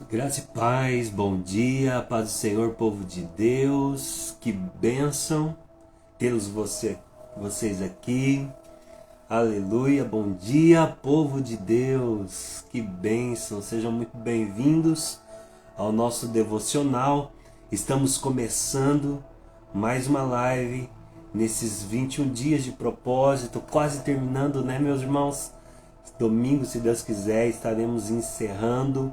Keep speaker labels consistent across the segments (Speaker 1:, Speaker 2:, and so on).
Speaker 1: Graça e paz, bom dia, paz do Senhor, povo de Deus, que bênção tê-los vocês aqui, aleluia, bom dia, povo de Deus, que bênção, sejam muito bem-vindos ao nosso devocional. Estamos começando mais uma live nesses 21 dias de propósito, quase terminando, né, meus irmãos? Domingo, se Deus quiser, estaremos encerrando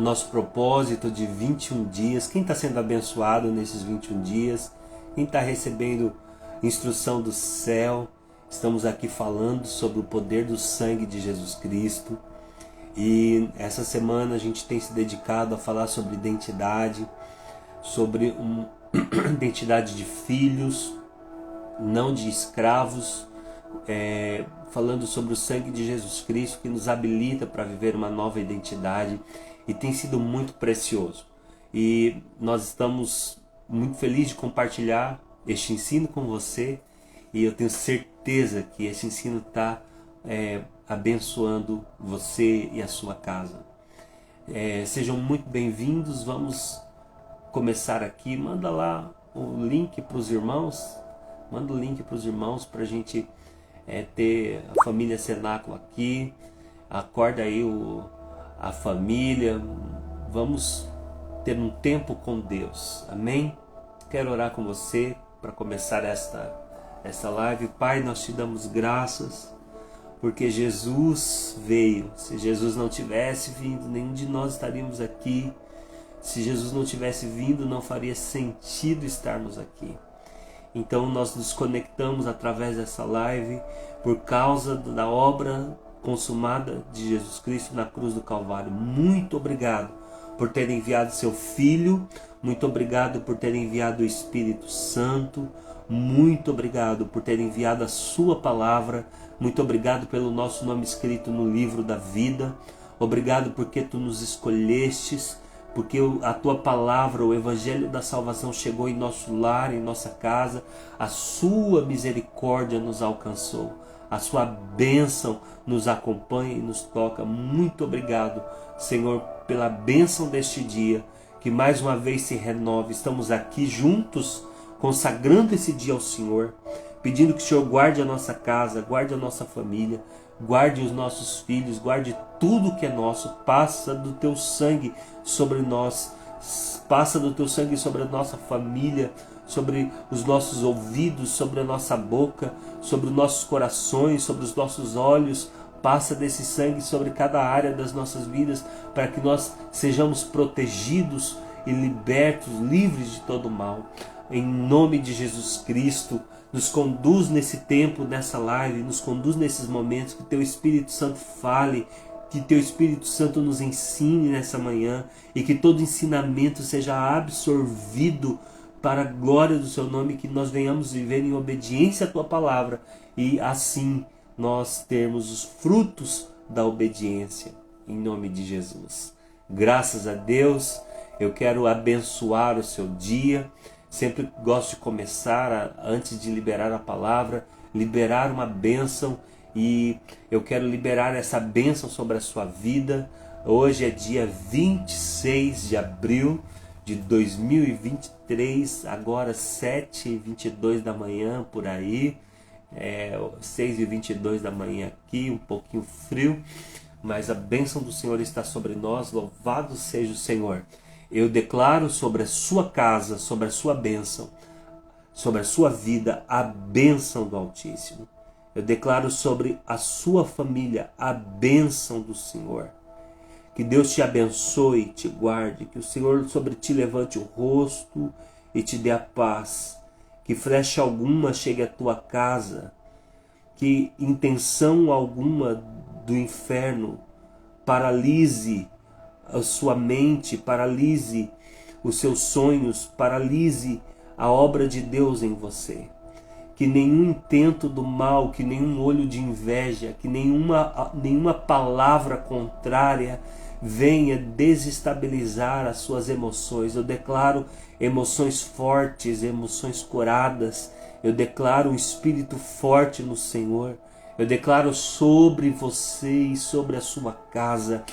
Speaker 1: nosso propósito de 21 dias. Quem está sendo abençoado nesses 21 dias? Quem está recebendo instrução do céu? Estamos aqui falando sobre o poder do sangue de Jesus Cristo. E essa semana a gente tem se dedicado a falar sobre identidade, sobre identidade de filhos, não de escravos, falando sobre o sangue de Jesus Cristo que nos habilita para viver uma nova identidade, e tem sido muito precioso. E nós estamos muito felizes de compartilhar este ensino com você, e eu tenho certeza que esse ensino está abençoando você e a sua casa. Sejam muito bem-vindos. Vamos começar aqui. Manda lá o link para os irmãos. Manda o link para os irmãos para a gente ter a família Cenáculo aqui. Acorda aí a família. Vamos ter um tempo com Deus. Amém? Quero orar com você para começar esta live. Pai, nós te damos graças porque Jesus veio. Se Jesus não tivesse vindo, nenhum de nós estaríamos aqui. Se Jesus não tivesse vindo, não faria sentido estarmos aqui. Então nós nos conectamos através dessa live por causa da obra consumada de Jesus Cristo na cruz do Calvário. Muito obrigado por ter enviado seu Filho. Muito obrigado por ter enviado o Espírito Santo. Muito obrigado por ter enviado a sua palavra. Muito obrigado pelo nosso nome escrito no livro da vida. Obrigado porque tu nos escolhestes, porque a tua palavra, o evangelho da salvação chegou em nosso lar, em nossa casa. A sua misericórdia nos alcançou, a sua bênção nos acompanha e nos toca. Muito obrigado, Senhor, pela bênção deste dia, que mais uma vez se renove. Estamos aqui juntos, consagrando esse dia ao Senhor, pedindo que o Senhor guarde a nossa casa, guarde a nossa família, guarde os nossos filhos, guarde tudo que é nosso. Passa do teu sangue sobre nós, passa do teu sangue sobre a nossa família, sobre os nossos ouvidos, sobre a nossa boca, sobre os nossos corações, sobre os nossos olhos. Passa desse sangue sobre cada área das nossas vidas, para que nós sejamos protegidos e libertos, livres de todo mal. Em nome de Jesus Cristo, nos conduz nesse tempo, nessa live, nos conduz nesses momentos, que teu Espírito Santo fale, que teu Espírito Santo nos ensine nessa manhã, e que todo ensinamento seja absorvido para a glória do seu nome, que nós venhamos viver em obediência à tua palavra, e assim nós termos os frutos da obediência, em nome de Jesus. Graças a Deus. Eu quero abençoar o seu dia. Sempre gosto de começar, antes de liberar a palavra, liberar uma bênção, e eu quero liberar essa bênção sobre a sua vida. Hoje é dia 26 de abril de 2023, agora 7h22 da manhã, por aí, 6h22 da manhã aqui, um pouquinho frio, mas a bênção do Senhor está sobre nós. Louvado seja o Senhor. Eu declaro sobre a sua casa, sobre a sua bênção, sobre a sua vida, a bênção do Altíssimo. Eu declaro sobre a sua família a bênção do Senhor. Que Deus te abençoe e te guarde. Que o Senhor sobre ti levante o rosto e te dê a paz. Que flecha alguma chegue à tua casa. Que intenção alguma do inferno paralise a sua mente, paralise os seus sonhos, paralise a obra de Deus em você. Que nenhum intento do mal, que nenhum olho de inveja, que nenhuma palavra contrária venha desestabilizar as suas emoções. Eu declaro emoções fortes, emoções curadas. Eu declaro um espírito forte no Senhor. Eu declaro sobre você e sobre a sua casa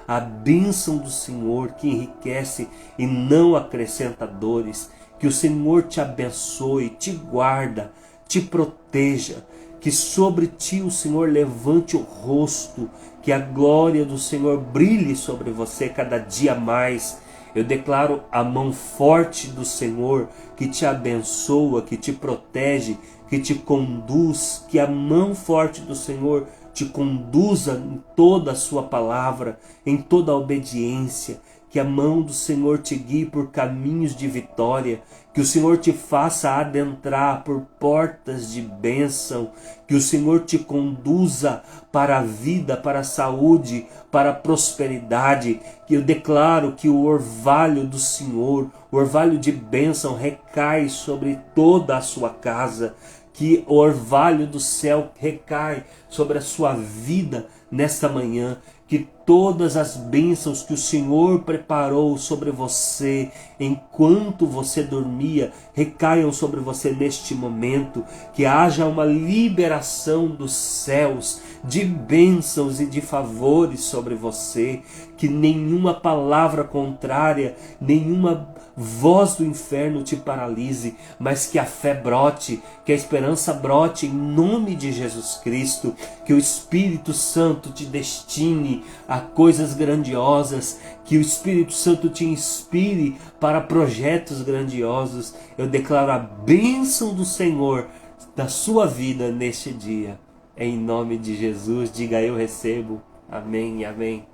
Speaker 1: a bênção do Senhor que enriquece e não acrescenta dores. Que o Senhor te abençoe, te guarda, te proteja. Que sobre ti o Senhor levante o rosto. Que a glória do Senhor brilhe sobre você cada dia mais. Eu declaro a mão forte do Senhor que te abençoa, que te protege, que te conduz. Que a mão forte do Senhor te conduza em toda a sua palavra, em toda a obediência. Que a mão do Senhor te guie por caminhos de vitória. Que o Senhor te faça adentrar por portas de bênção. Que o Senhor te conduza para a vida, para a saúde, para a prosperidade. Que eu declaro que o orvalho do Senhor, o orvalho de bênção recai sobre toda a sua casa. Que o orvalho do céu recai sobre a sua vida nesta manhã. Que todas as bênçãos que o Senhor preparou sobre você enquanto você dormia recaiam sobre você neste momento. Que haja uma liberação dos céus de bênçãos e de favores sobre você. Que nenhuma palavra contrária, nenhuma voz do inferno te paralise, mas que a fé brote, que a esperança brote em nome de Jesus Cristo. Que o Espírito Santo te destine a coisas grandiosas, que o Espírito Santo te inspire para projetos grandiosos. Eu declaro a bênção do Senhor da sua vida neste dia, em nome de Jesus. Diga: eu recebo. Amém e amém.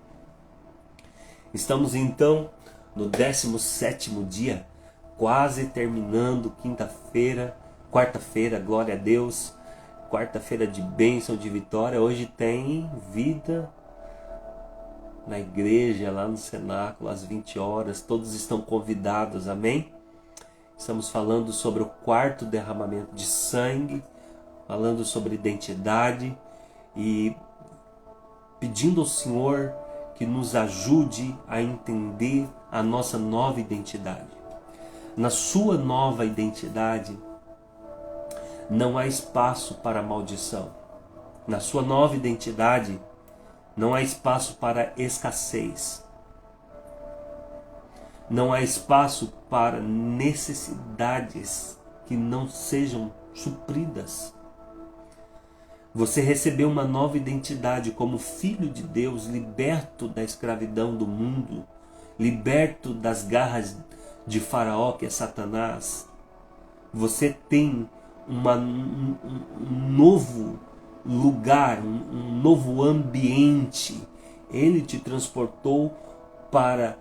Speaker 1: Estamos então no 17º dia, quase terminando quinta-feira, quarta-feira, glória a Deus, quarta-feira de bênção, de vitória. Hoje tem vida na igreja, lá no cenáculo, às 20 horas, todos estão convidados, amém? Estamos falando sobre o quarto derramamento de sangue, falando sobre identidade e pedindo ao Senhor que nos ajude a entender a nossa nova identidade. Na sua nova identidade, não há espaço para maldição. Na sua nova identidade, não há espaço para escassez. Não há espaço para necessidades que não sejam supridas. Você recebeu uma nova identidade como filho de Deus, liberto da escravidão do mundo, liberto das garras de Faraó, que é Satanás. Você tem um novo lugar, um novo ambiente. Ele te transportou para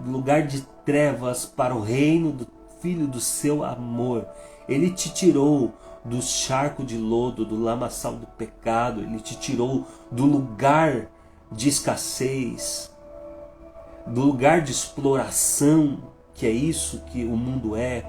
Speaker 1: lugar de trevas, para o reino do Filho do seu amor. Ele te tirou do charco de lodo, do lamaçal do pecado. Ele te tirou do lugar de escassez, do lugar de exploração, que é isso que o mundo é.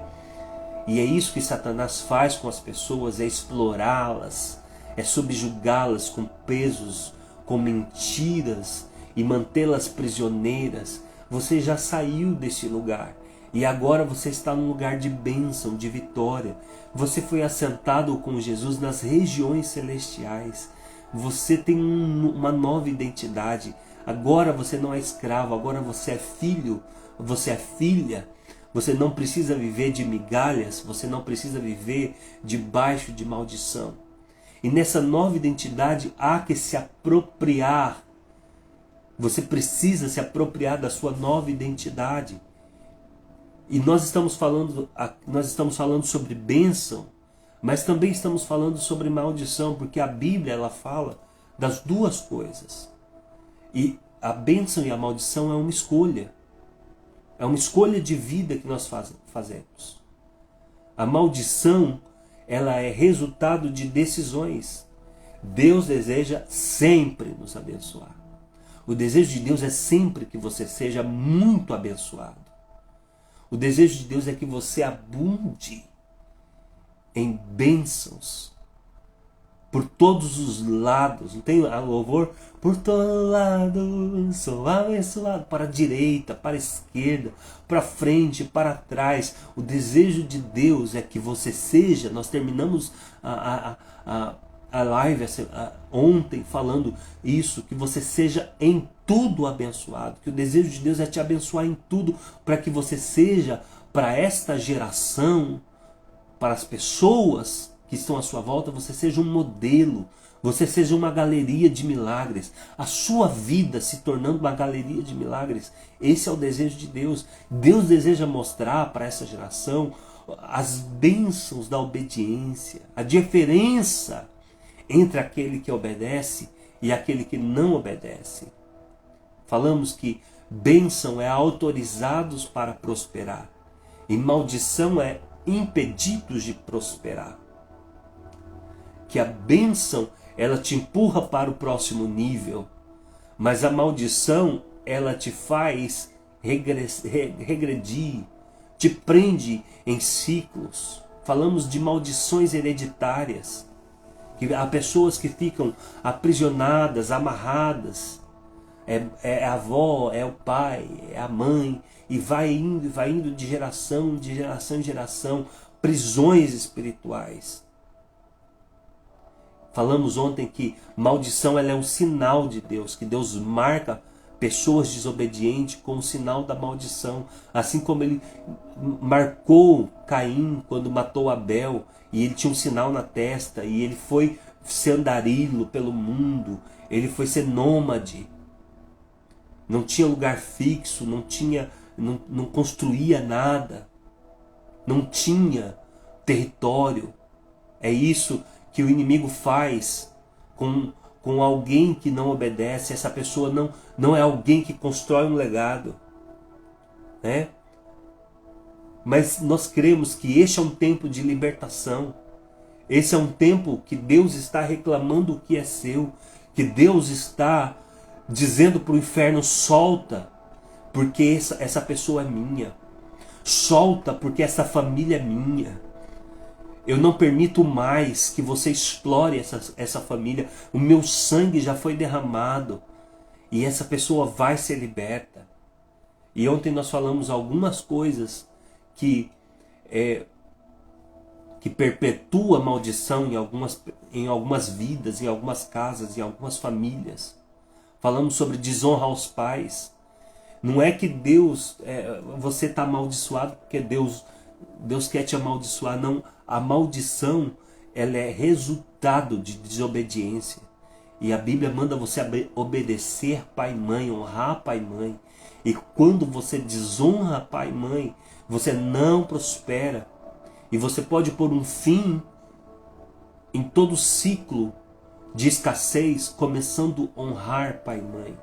Speaker 1: E é isso que Satanás faz com as pessoas, é explorá-las, é subjugá-las com pesos, com mentiras e mantê-las prisioneiras. Você já saiu desse lugar e agora você está num lugar de bênção, de vitória. Você foi assentado com Jesus nas regiões celestiais. Você tem uma nova identidade. Agora você não é escravo, agora você é filho, você é filha. Você não precisa viver de migalhas, você não precisa viver debaixo de maldição. E nessa nova identidade há que se apropriar. Você precisa se apropriar da sua nova identidade. E nós estamos falando sobre bênção, mas também estamos falando sobre maldição, porque a Bíblia ela fala das duas coisas. E a bênção e a maldição é uma escolha. É uma escolha de vida que nós fazemos. A maldição, ela é resultado de decisões. Deus deseja sempre nos abençoar. O desejo de Deus é sempre que você seja muito abençoado. O desejo de Deus é que você abunde em bênçãos por todos os lados. Não tem louvor? Por todo lado sou abençoado. Para a direita, para a esquerda, para frente, para trás. O desejo de Deus é que você seja. Nós terminamos a live ontem falando isso, que você seja em tudo abençoado, que o desejo de Deus é te abençoar em tudo, para que você seja, para esta geração, para as pessoas que estão à sua volta, você seja um modelo, você seja uma galeria de milagres, a sua vida se tornando uma galeria de milagres. Esse é o desejo de Deus. Deus deseja mostrar para essa geração as bênçãos da obediência, a diferença entre aquele que obedece e aquele que não obedece. Falamos que bênção é autorizados para prosperar e maldição é impedidos de prosperar. Que a bênção, ela te empurra para o próximo nível, mas a maldição, ela te faz regredir, te prende em ciclos. Falamos de maldições hereditárias, que há pessoas que ficam aprisionadas, amarradas. É a avó, é o pai, é a mãe, e vai indo de geração em geração, prisões espirituais. Falamos ontem que maldição, ela é um sinal de Deus, que Deus marca pessoas desobedientes com o sinal da maldição, assim como ele marcou Caim quando matou Abel, e ele tinha um sinal na testa, e ele foi ser andarilho pelo mundo, ele foi ser nômade, não tinha lugar fixo, não construía nada, não tinha território. É isso que o inimigo faz com alguém que não obedece. Essa pessoa não é alguém que constrói um legado, né? Mas nós cremos que este é um tempo de libertação. Esse é um tempo que Deus está reclamando o que é seu, que Deus está dizendo para o inferno: solta, porque essa pessoa é minha. Solta, porque essa família é minha. Eu não permito mais que você explore essa família. O meu sangue já foi derramado e essa pessoa vai ser liberta. E ontem nós falamos algumas coisas que perpetua a maldição em algumas vidas, em algumas casas, em algumas famílias. Falamos sobre desonra aos pais. Não é que você está amaldiçoado porque Deus quer te amaldiçoar. Não, a maldição, ela é resultado de desobediência. E a Bíblia manda você obedecer pai e mãe, honrar pai e mãe. E quando você desonra pai e mãe, você não prospera. E você pode pôr um fim em todo o ciclo de escassez, começando a honrar pai e mãe.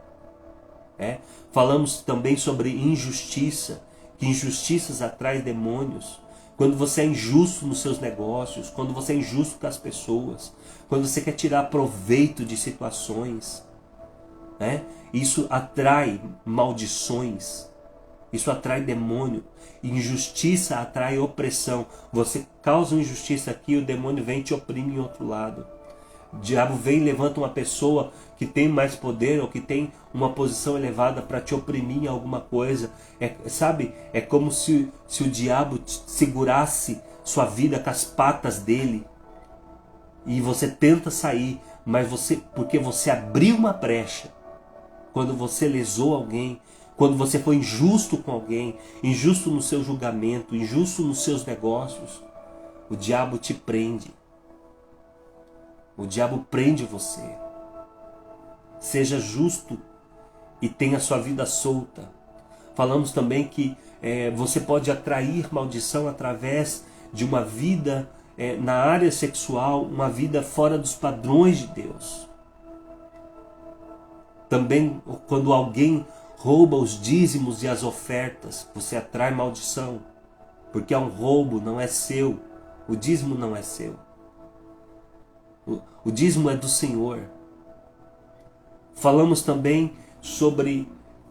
Speaker 1: Falamos também sobre injustiça, que injustiças atraem demônios. Quando você é injusto nos seus negócios, quando você é injusto com as pessoas, quando você quer tirar proveito de situações, isso atrai maldições, isso atrai demônio. Injustiça atrai opressão. Você causa injustiça aqui, o demônio vem e te oprime em outro lado. O diabo vem e levanta uma pessoa que tem mais poder ou que tem uma posição elevada para te oprimir em alguma coisa. É como se o diabo segurasse sua vida com as patas dele e você tenta sair, mas porque você abriu uma brecha. Quando você lesou alguém, quando você foi injusto com alguém, injusto no seu julgamento, injusto nos seus negócios, o diabo te prende. O diabo prende você. Seja justo e tenha sua vida solta. Falamos também que você pode atrair maldição através de uma vida na área sexual, uma vida fora dos padrões de Deus. Também quando alguém rouba os dízimos e as ofertas, você atrai maldição, porque é um roubo, não é seu. O dízimo não é seu. O dízimo é do Senhor. Falamos também sobre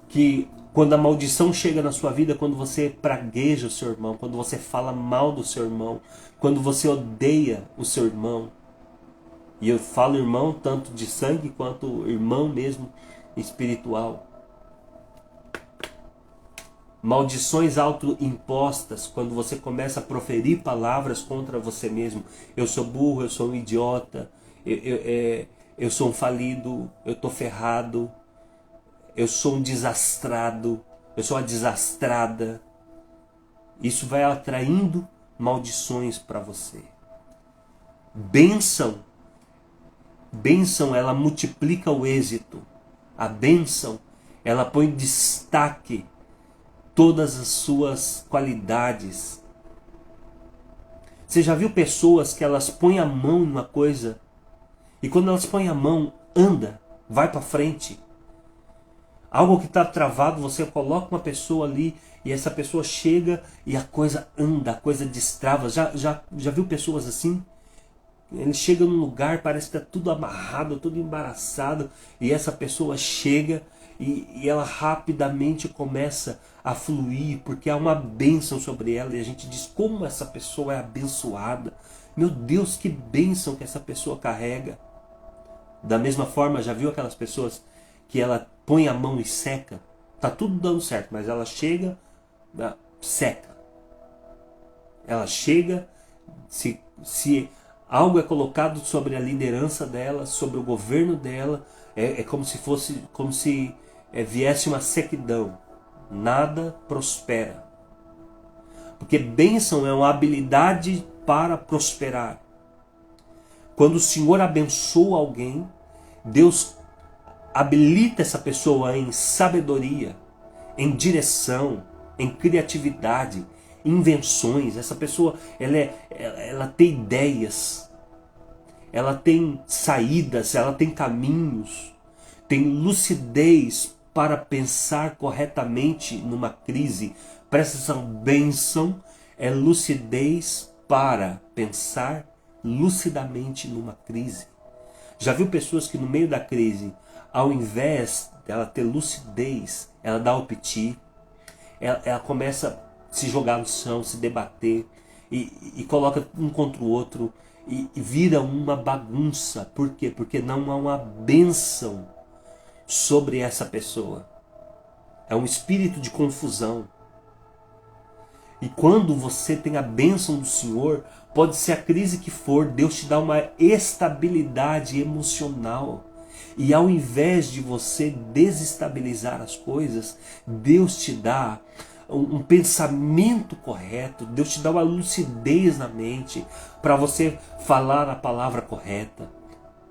Speaker 1: que quando a maldição chega na sua vida, quando você pragueja o seu irmão, quando você fala mal do seu irmão, quando você odeia o seu irmão. E eu falo irmão tanto de sangue quanto irmão mesmo espiritual. Maldições autoimpostas, quando você começa a proferir palavras contra você mesmo. Eu sou burro, eu sou um idiota, eu sou um falido, eu estou ferrado, eu sou um desastrado, eu sou uma desastrada. Isso vai atraindo maldições para você. Bênção, ela multiplica o êxito. A bênção, ela põe em destaque todas as suas qualidades. Você já viu pessoas que elas põem a mão em uma coisa e quando elas põem a mão, anda, vai para frente. Algo que está travado, você coloca uma pessoa ali e essa pessoa chega e a coisa anda, a coisa destrava. Já viu pessoas assim? Ele chega num lugar, parece que está tudo amarrado, tudo embaraçado, e essa pessoa chega e ela rapidamente começa a fluir, porque há uma bênção sobre ela, e a gente diz como essa pessoa é abençoada. Meu Deus, que bênção que essa pessoa carrega. Da mesma forma, já viu aquelas pessoas que ela põe a mão e seca? Tá tudo dando certo, mas ela chega, seca. Ela chega, se algo é colocado sobre a liderança dela, sobre o governo dela, é como se viesse uma sequidão. Nada prospera. Porque bênção é uma habilidade para prosperar. Quando o Senhor abençoa alguém, Deus habilita essa pessoa em sabedoria, em direção, em criatividade, invenções. Essa pessoa ela tem ideias, ela tem saídas, ela tem caminhos, tem lucidez para pensar corretamente numa crise. Presta atenção, bênção é lucidez para pensar lucidamente numa crise. Já viu pessoas que no meio da crise, ao invés dela ter lucidez, ela dá o piti, ela começa a se jogar no chão, se debater e coloca um contra o outro e vira uma bagunça. Por quê? Porque não há uma bênção sobre essa pessoa. É um espírito de confusão. E quando você tem a bênção do Senhor, pode ser a crise que for, Deus te dá uma estabilidade emocional. E ao invés de você desestabilizar as coisas, Deus te dá um pensamento correto, Deus te dá uma lucidez na mente para você falar a palavra correta,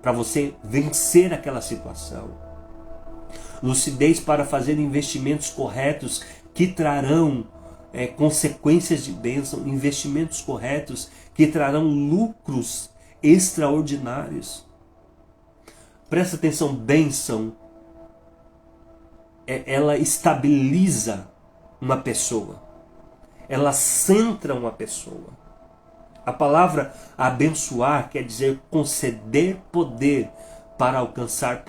Speaker 1: para você vencer aquela situação. Lucidez para fazer investimentos corretos que trarão consequências de bênção, investimentos corretos que trarão lucros extraordinários. Presta atenção, bênção, ela estabiliza uma pessoa, ela centra uma pessoa. A palavra abençoar quer dizer conceder poder para alcançar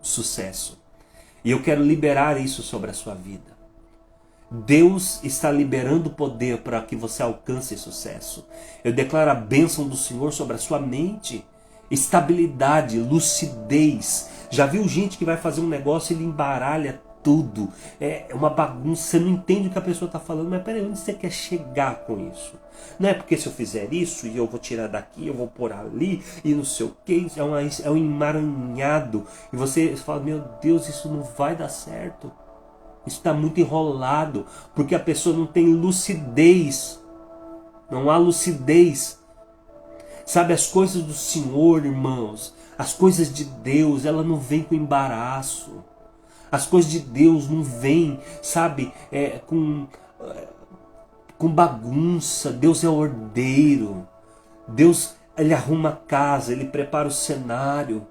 Speaker 1: sucesso. E eu quero liberar isso sobre a sua vida. Deus está liberando poder para que você alcance sucesso. Eu declaro a bênção do Senhor sobre a sua mente. Estabilidade, lucidez. Já viu gente que vai fazer um negócio e ele embaralha tudo. É uma bagunça, você não entende o que a pessoa está falando. Mas peraí, onde você quer chegar com isso? Não é porque se eu fizer isso e eu vou tirar daqui, eu vou pôr ali e não sei o que. É um emaranhado. E você fala, meu Deus, isso não vai dar certo. Isso está muito enrolado, porque a pessoa não tem lucidez. Não há lucidez. Sabe, as coisas do Senhor, irmãos, as coisas de Deus, ela não vem com embaraço. As coisas de Deus não vêm, sabe, com bagunça. Deus é ordeiro. Deus, ele arruma a casa, ele prepara o cenário.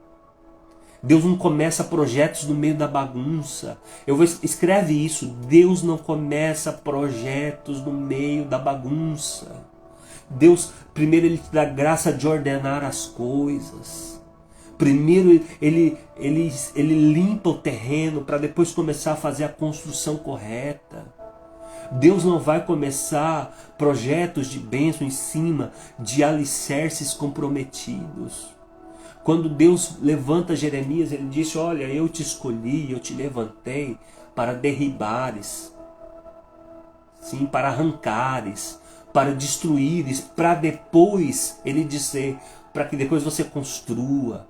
Speaker 1: Deus não começa projetos no meio da bagunça. Escreve isso. Deus não começa projetos no meio da bagunça. Deus, primeiro ele te dá graça de ordenar as coisas. Primeiro ele limpa o terreno para depois começar a fazer a construção correta. Deus não vai começar projetos de bênção em cima de alicerces comprometidos. Quando Deus levanta Jeremias, ele disse, olha, eu te escolhi, eu te levantei para derribares, sim, para arrancares, para destruíres, para depois, ele dizer, para que depois você construa.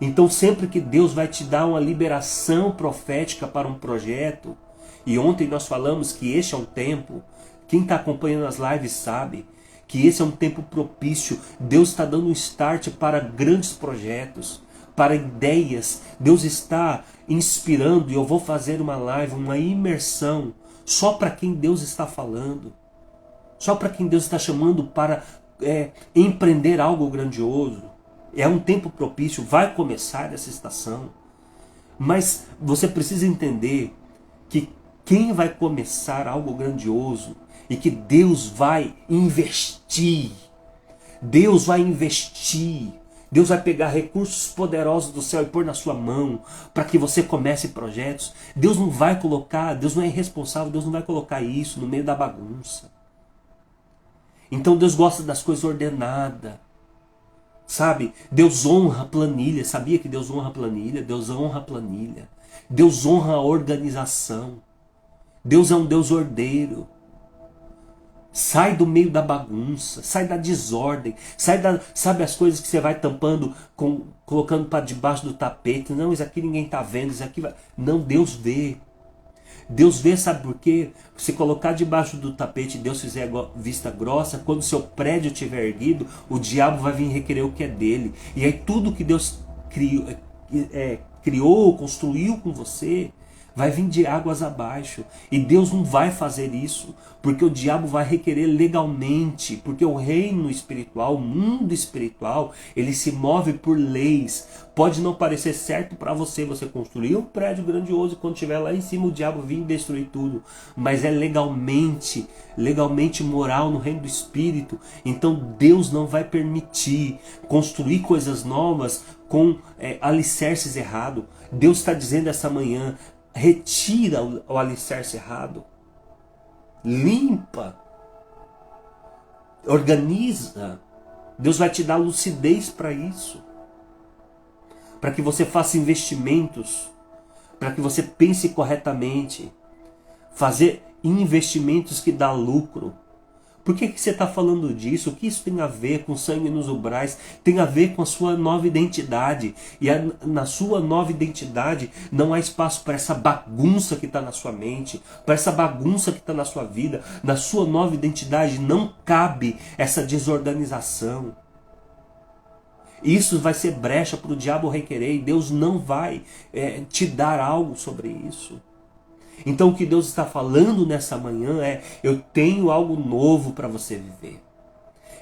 Speaker 1: Então sempre que Deus vai te dar uma liberação profética para um projeto, e ontem nós falamos que este é um tempo, quem está acompanhando as lives sabe, que esse é um tempo propício. Deus está dando um start para grandes projetos, para ideias. Deus está inspirando, e eu vou fazer uma live, uma imersão, só para quem Deus está falando. Só para quem Deus está chamando para empreender algo grandioso. É um tempo propício, vai começar essa estação. Mas você precisa entender que quem vai começar algo grandioso e que Deus vai investir. Deus vai investir. Deus vai pegar recursos poderosos do céu e pôr na sua mão para que você comece projetos. Deus não vai colocar, Deus não é irresponsável, Deus não vai colocar isso no meio da bagunça. Então Deus gosta das coisas ordenadas. Sabe? Deus honra a planilha. Sabia que Deus honra a planilha? Deus honra a planilha. Deus honra a organização. Deus é um Deus ordeiro. Sai do meio da bagunça, sai da desordem, sabe as coisas que você vai tampando, colocando para debaixo do tapete. Não, isso aqui ninguém está vendo, isso aqui vai... Não, Deus vê. Deus vê, sabe por quê? Se colocar debaixo do tapete e Deus fizer vista grossa, quando o seu prédio estiver erguido, o diabo vai vir requerer o que é dele. E aí tudo que Deus criou, construiu com você, vai vir de águas abaixo. E Deus não vai fazer isso, porque o diabo vai requerer legalmente, porque o reino espiritual, o mundo espiritual, ele se move por leis. Pode não parecer certo para você construir um prédio grandioso e quando estiver lá em cima o diabo vir destruir tudo, mas é legalmente moral no reino do espírito. Então Deus não vai permitir construir coisas novas com alicerces errados. Deus está dizendo essa manhã: retira o alicerce errado, limpa, organiza. Deus vai te dar lucidez para isso, para que você faça investimentos, para que você pense corretamente, fazer investimentos que dá lucro. Por que você está falando disso? O que isso tem a ver com sangue nos umbrais? Tem a ver com a sua nova identidade. E na sua nova identidade não há espaço para essa bagunça que está na sua mente, para essa bagunça que está na sua vida. Na sua nova identidade não cabe essa desorganização. Isso vai ser brecha para o diabo requerer, e Deus não vai te dar algo sobre isso. Então o que Deus está falando nessa manhã é: eu tenho algo novo para você viver.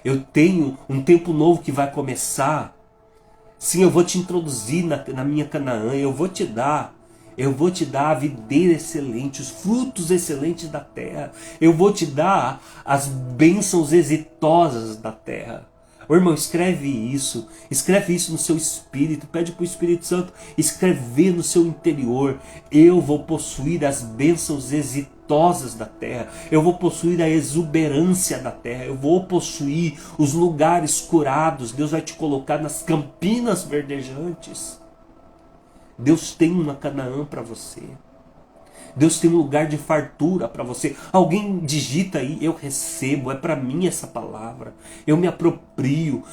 Speaker 1: Eu tenho um tempo novo que vai começar. Sim, eu vou te introduzir na minha Canaã. Eu vou te dar a videira excelente, os frutos excelentes da terra. Eu vou te dar as bênçãos exitosas da terra. Ô irmão, escreve isso no seu espírito, pede para o Espírito Santo escrever no seu interior: eu vou possuir as bênçãos exitosas da terra, eu vou possuir a exuberância da terra, eu vou possuir os lugares curados. Deus vai te colocar nas campinas verdejantes. Deus tem uma Canaã para você. Deus tem um lugar de fartura para você. Alguém digita aí: eu recebo, é para mim essa palavra. Eu me aproprio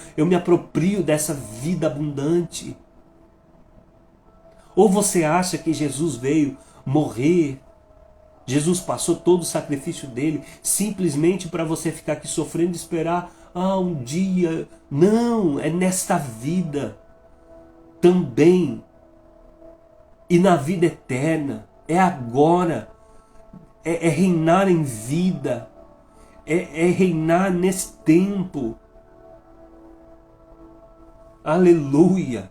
Speaker 1: dessa vida abundante. Ou você acha que Jesus veio morrer, Jesus passou todo o sacrifício dele simplesmente para você ficar aqui sofrendo e esperar um dia? Não, é nesta vida também. E na vida eterna. É agora, é reinar em vida, é reinar nesse tempo. Aleluia!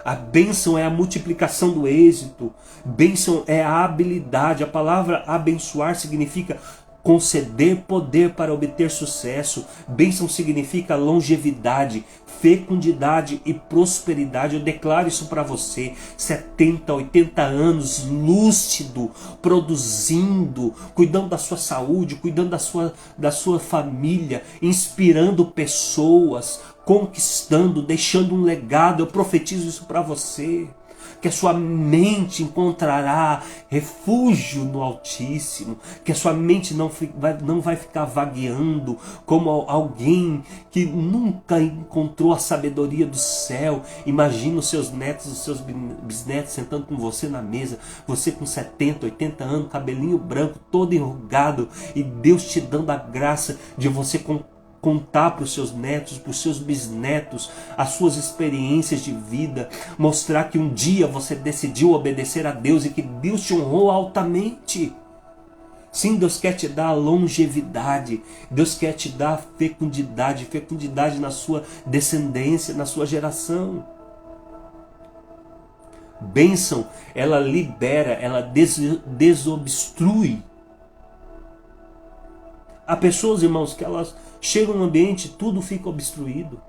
Speaker 1: A bênção é a multiplicação do êxito, bênção é a habilidade. A palavra abençoar significa conceder poder para obter sucesso. Bênção significa longevidade, fecundidade e prosperidade. Eu declaro isso para você: 70, 80 anos lúcido, produzindo, cuidando da sua saúde, cuidando da sua família, inspirando pessoas, conquistando, deixando um legado. Eu profetizo isso para você. que a sua mente encontrará refúgio no Altíssimo, que a sua mente não vai ficar vagueando como alguém que nunca encontrou a sabedoria do céu. Imagina os seus netos, os seus bisnetos sentando com você na mesa, você com 70, 80 anos, cabelinho branco, todo enrugado, e Deus te dando a graça de você contar para os seus netos, para os seus bisnetos, as suas experiências de vida, mostrar que um dia você decidiu obedecer a Deus e que Deus te honrou altamente. Sim, Deus quer te dar longevidade, Deus quer te dar fecundidade, fecundidade na sua descendência, na sua geração. Bênção, ela libera, ela desobstrui. Há pessoas, irmãos, que elas chegam no ambiente e tudo fica obstruído.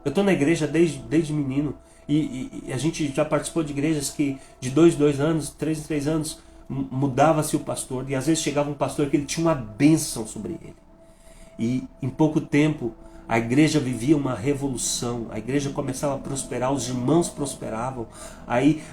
Speaker 1: Eu estou na igreja desde menino e a gente já participou de igrejas que de 2 anos, 3 em 3 anos, mudava-se o pastor. E às vezes chegava um pastor que ele tinha uma bênção sobre ele. E em pouco tempo a igreja vivia uma revolução, a igreja começava a prosperar, os irmãos prosperavam. Aí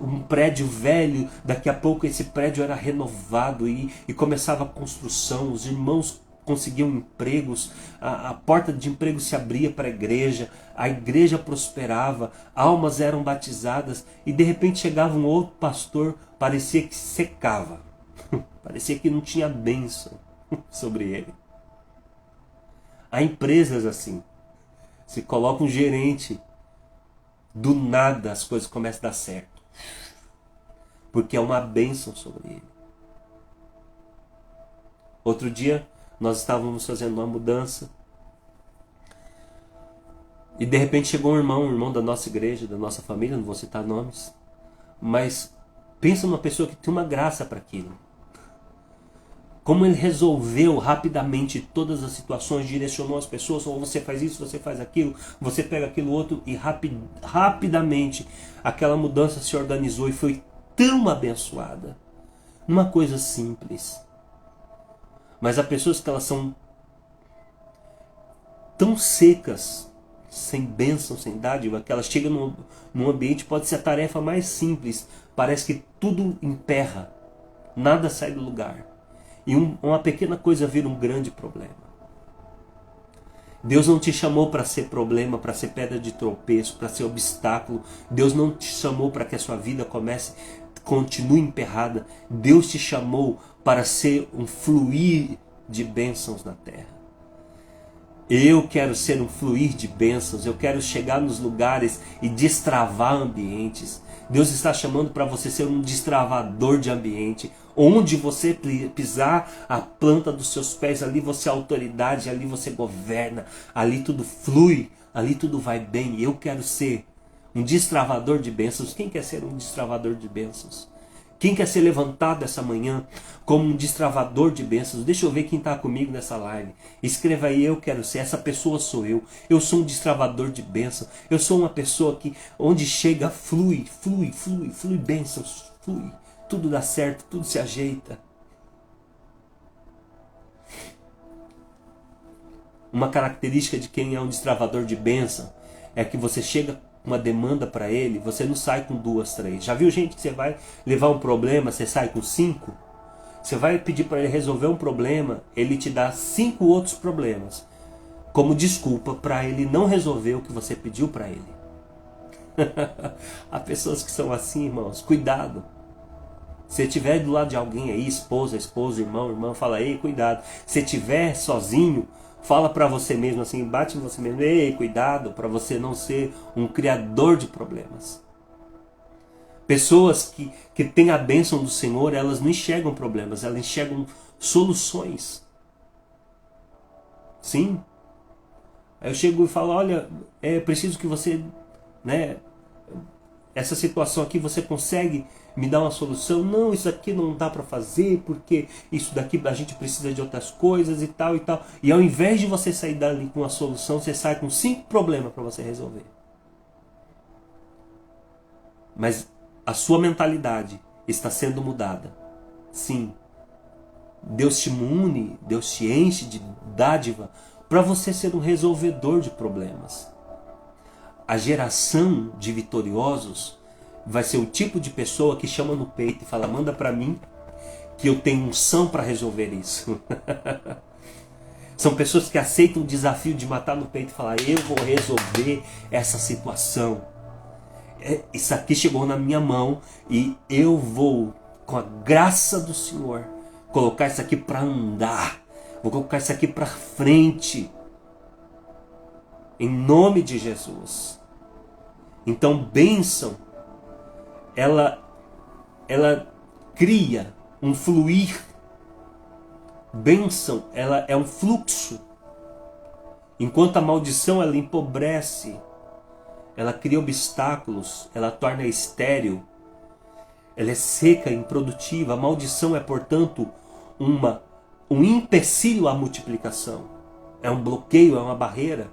Speaker 1: um prédio velho, daqui a pouco esse prédio era renovado e começava a construção, os irmãos conseguiam empregos, a porta de emprego se abria para a igreja prosperava, almas eram batizadas e de repente chegava um outro pastor, parecia que secava, parecia que não tinha bênção sobre ele. Há empresas assim, se coloca um gerente, do nada as coisas começam a dar certo, porque é uma bênção sobre ele. Outro dia nós estávamos fazendo uma mudança e de repente chegou um irmão da nossa igreja, da nossa família, não vou citar nomes, mas pensa numa pessoa que tem uma graça para aquilo. Como ele resolveu rapidamente todas as situações, direcionou as pessoas, ou você faz isso, você faz aquilo, você pega aquilo outro, e rapidamente aquela mudança se organizou e foi tão abençoada. Uma coisa simples. Mas há pessoas que elas são tão secas, sem bênção, sem dádiva, que elas chegam num ambiente, pode ser a tarefa mais simples, parece que tudo emperra, nada sai do lugar. E uma pequena coisa vira um grande problema. Deus não te chamou para ser problema, para ser pedra de tropeço, para ser obstáculo. Deus não te chamou para que a sua vida continue emperrada. Deus te chamou para ser um fluir de bênçãos na terra. Eu quero ser um fluir de bênçãos, eu quero chegar nos lugares e destravar ambientes. Deus está chamando para você ser um destravador de ambiente. Onde você pisar a planta dos seus pés, ali você é autoridade, ali você governa, ali tudo flui, ali tudo vai bem. Eu quero ser um destravador de bênçãos. Quem quer ser um destravador de bênçãos? Quem quer ser levantado essa manhã como um destravador de bênçãos? Deixa eu ver quem está comigo nessa live. Escreva aí, eu quero ser. Essa pessoa sou eu. Eu sou um destravador de bênçãos. Eu sou uma pessoa que onde chega flui bênçãos, flui. Tudo dá certo, tudo se ajeita. Uma característica de quem é um destravador de bênção é que você chega uma demanda para ele, você não sai com 2, 3. Já viu gente que você vai levar um problema, você sai com 5? Você vai pedir para ele resolver um problema, ele te dá 5 outros problemas como desculpa para ele não resolver o que você pediu para ele. Há pessoas que são assim, irmãos, cuidado. Se estiver do lado de alguém aí, esposa, irmão, fala, ei, cuidado. Se estiver sozinho, fala para você mesmo assim, bate em você mesmo, ei, cuidado, para você não ser um criador de problemas. Pessoas que têm a bênção do Senhor, elas não enxergam problemas, elas enxergam soluções. Sim. Aí eu chego e falo, olha, é preciso que você, essa situação aqui você consegue me dar uma solução? Não, isso aqui não dá para fazer, porque isso daqui a gente precisa de outras coisas e tal e tal. E ao invés de você sair dali com uma solução, você sai com 5 problemas para você resolver. Mas a sua mentalidade está sendo mudada. Sim. Deus te une, Deus te enche de dádiva para você ser um resolvedor de problemas. A geração de vitoriosos vai ser o tipo de pessoa que chama no peito e fala: manda para mim que eu tenho unção para resolver isso. São pessoas que aceitam o desafio de matar no peito e falar: eu vou resolver essa situação. Isso aqui chegou na minha mão e eu vou, com a graça do Senhor, colocar isso aqui para andar. Vou colocar isso aqui para frente. Em nome de Jesus. Então, bênção, ela cria um fluir. Bênção, ela é um fluxo. Enquanto a maldição, ela empobrece, ela cria obstáculos, ela torna estéril, ela é seca, improdutiva. A maldição é, portanto, um empecilho à multiplicação. É um bloqueio, é uma barreira.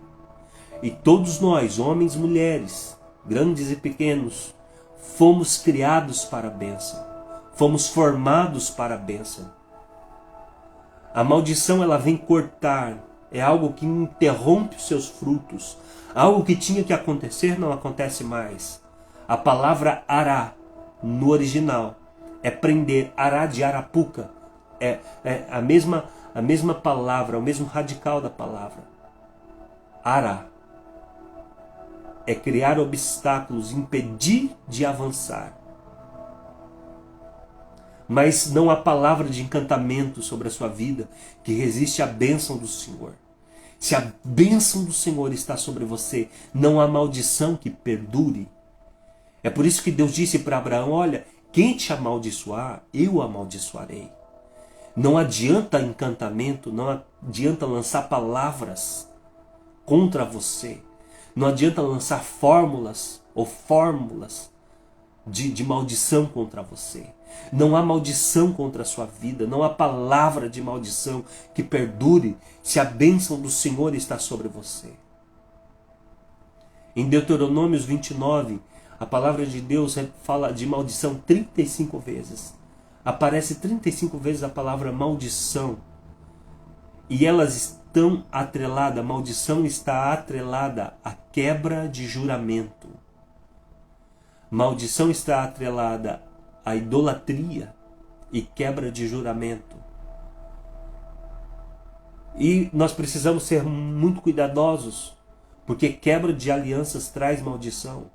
Speaker 1: E todos nós, homens e mulheres, grandes e pequenos, fomos criados para a bênção. Fomos formados para a bênção. A maldição, ela vem cortar. É algo que interrompe os seus frutos. Algo que tinha que acontecer não acontece mais. A palavra ará, no original, é prender. Ará de arapuca. É a mesma palavra, o mesmo radical da palavra. Ará. É criar obstáculos, impedir de avançar. Mas não há palavra de encantamento sobre a sua vida que resiste à bênção do Senhor. Se a bênção do Senhor está sobre você, não há maldição que perdure. É por isso que Deus disse para Abraão: olha, quem te amaldiçoar, eu amaldiçoarei. Não adianta encantamento, não adianta lançar palavras contra você. Não adianta lançar fórmulas de maldição contra você. Não há maldição contra a sua vida. Não há palavra de maldição que perdure se a bênção do Senhor está sobre você. Em Deuteronômio 29, a palavra de Deus fala de maldição 35 vezes. Aparece 35 vezes a palavra maldição. E elas estão atreladas, a maldição está atrelada à quebra de juramento. Maldição está atrelada à idolatria e quebra de juramento. E nós precisamos ser muito cuidadosos, porque quebra de alianças traz maldição.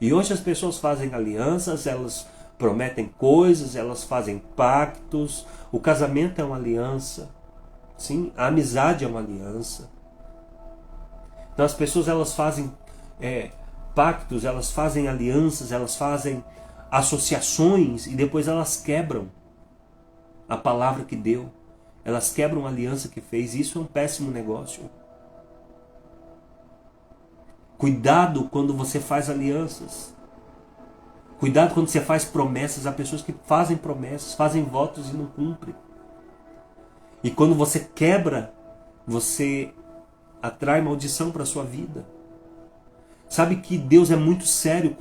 Speaker 1: E hoje as pessoas fazem alianças, elas prometem coisas, elas fazem pactos. O casamento é uma aliança. Sim, a amizade é uma aliança. Então as pessoas, elas fazem pactos, elas fazem alianças, elas fazem associações e depois elas quebram a palavra que deu. Elas quebram a aliança que fez. Isso é um péssimo negócio. Cuidado quando você faz alianças. Cuidado quando você faz promessas. Há pessoas que fazem promessas, fazem votos e não cumprem. E quando você quebra, você atrai maldição para a sua vida. Sabe que Deus é muito sério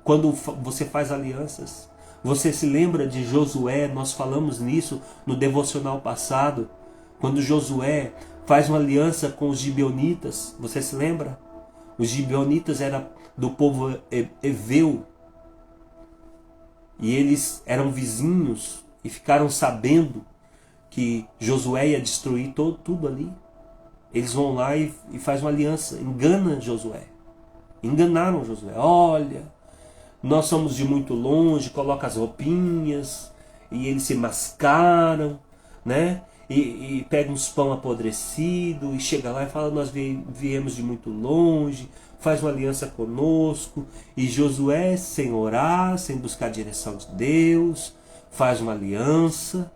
Speaker 1: quando você faz alianças. Você se lembra de Josué? Nós falamos nisso no devocional passado. Quando Josué faz uma aliança com os gibeonitas. Você se lembra? Os gibeonitas eram do povo heveu. E eles eram vizinhos e ficaram sabendo que Josué ia destruir tudo ali. Eles vão lá e fazem uma aliança. Enganam Josué. Enganaram Josué. Olha, nós somos de muito longe, coloca as roupinhas, e eles se mascaram, né? E pega uns pão apodrecido, e chega lá e fala: nós viemos de muito longe, faz uma aliança conosco. E Josué, sem orar, sem buscar a direção de Deus, faz uma aliança,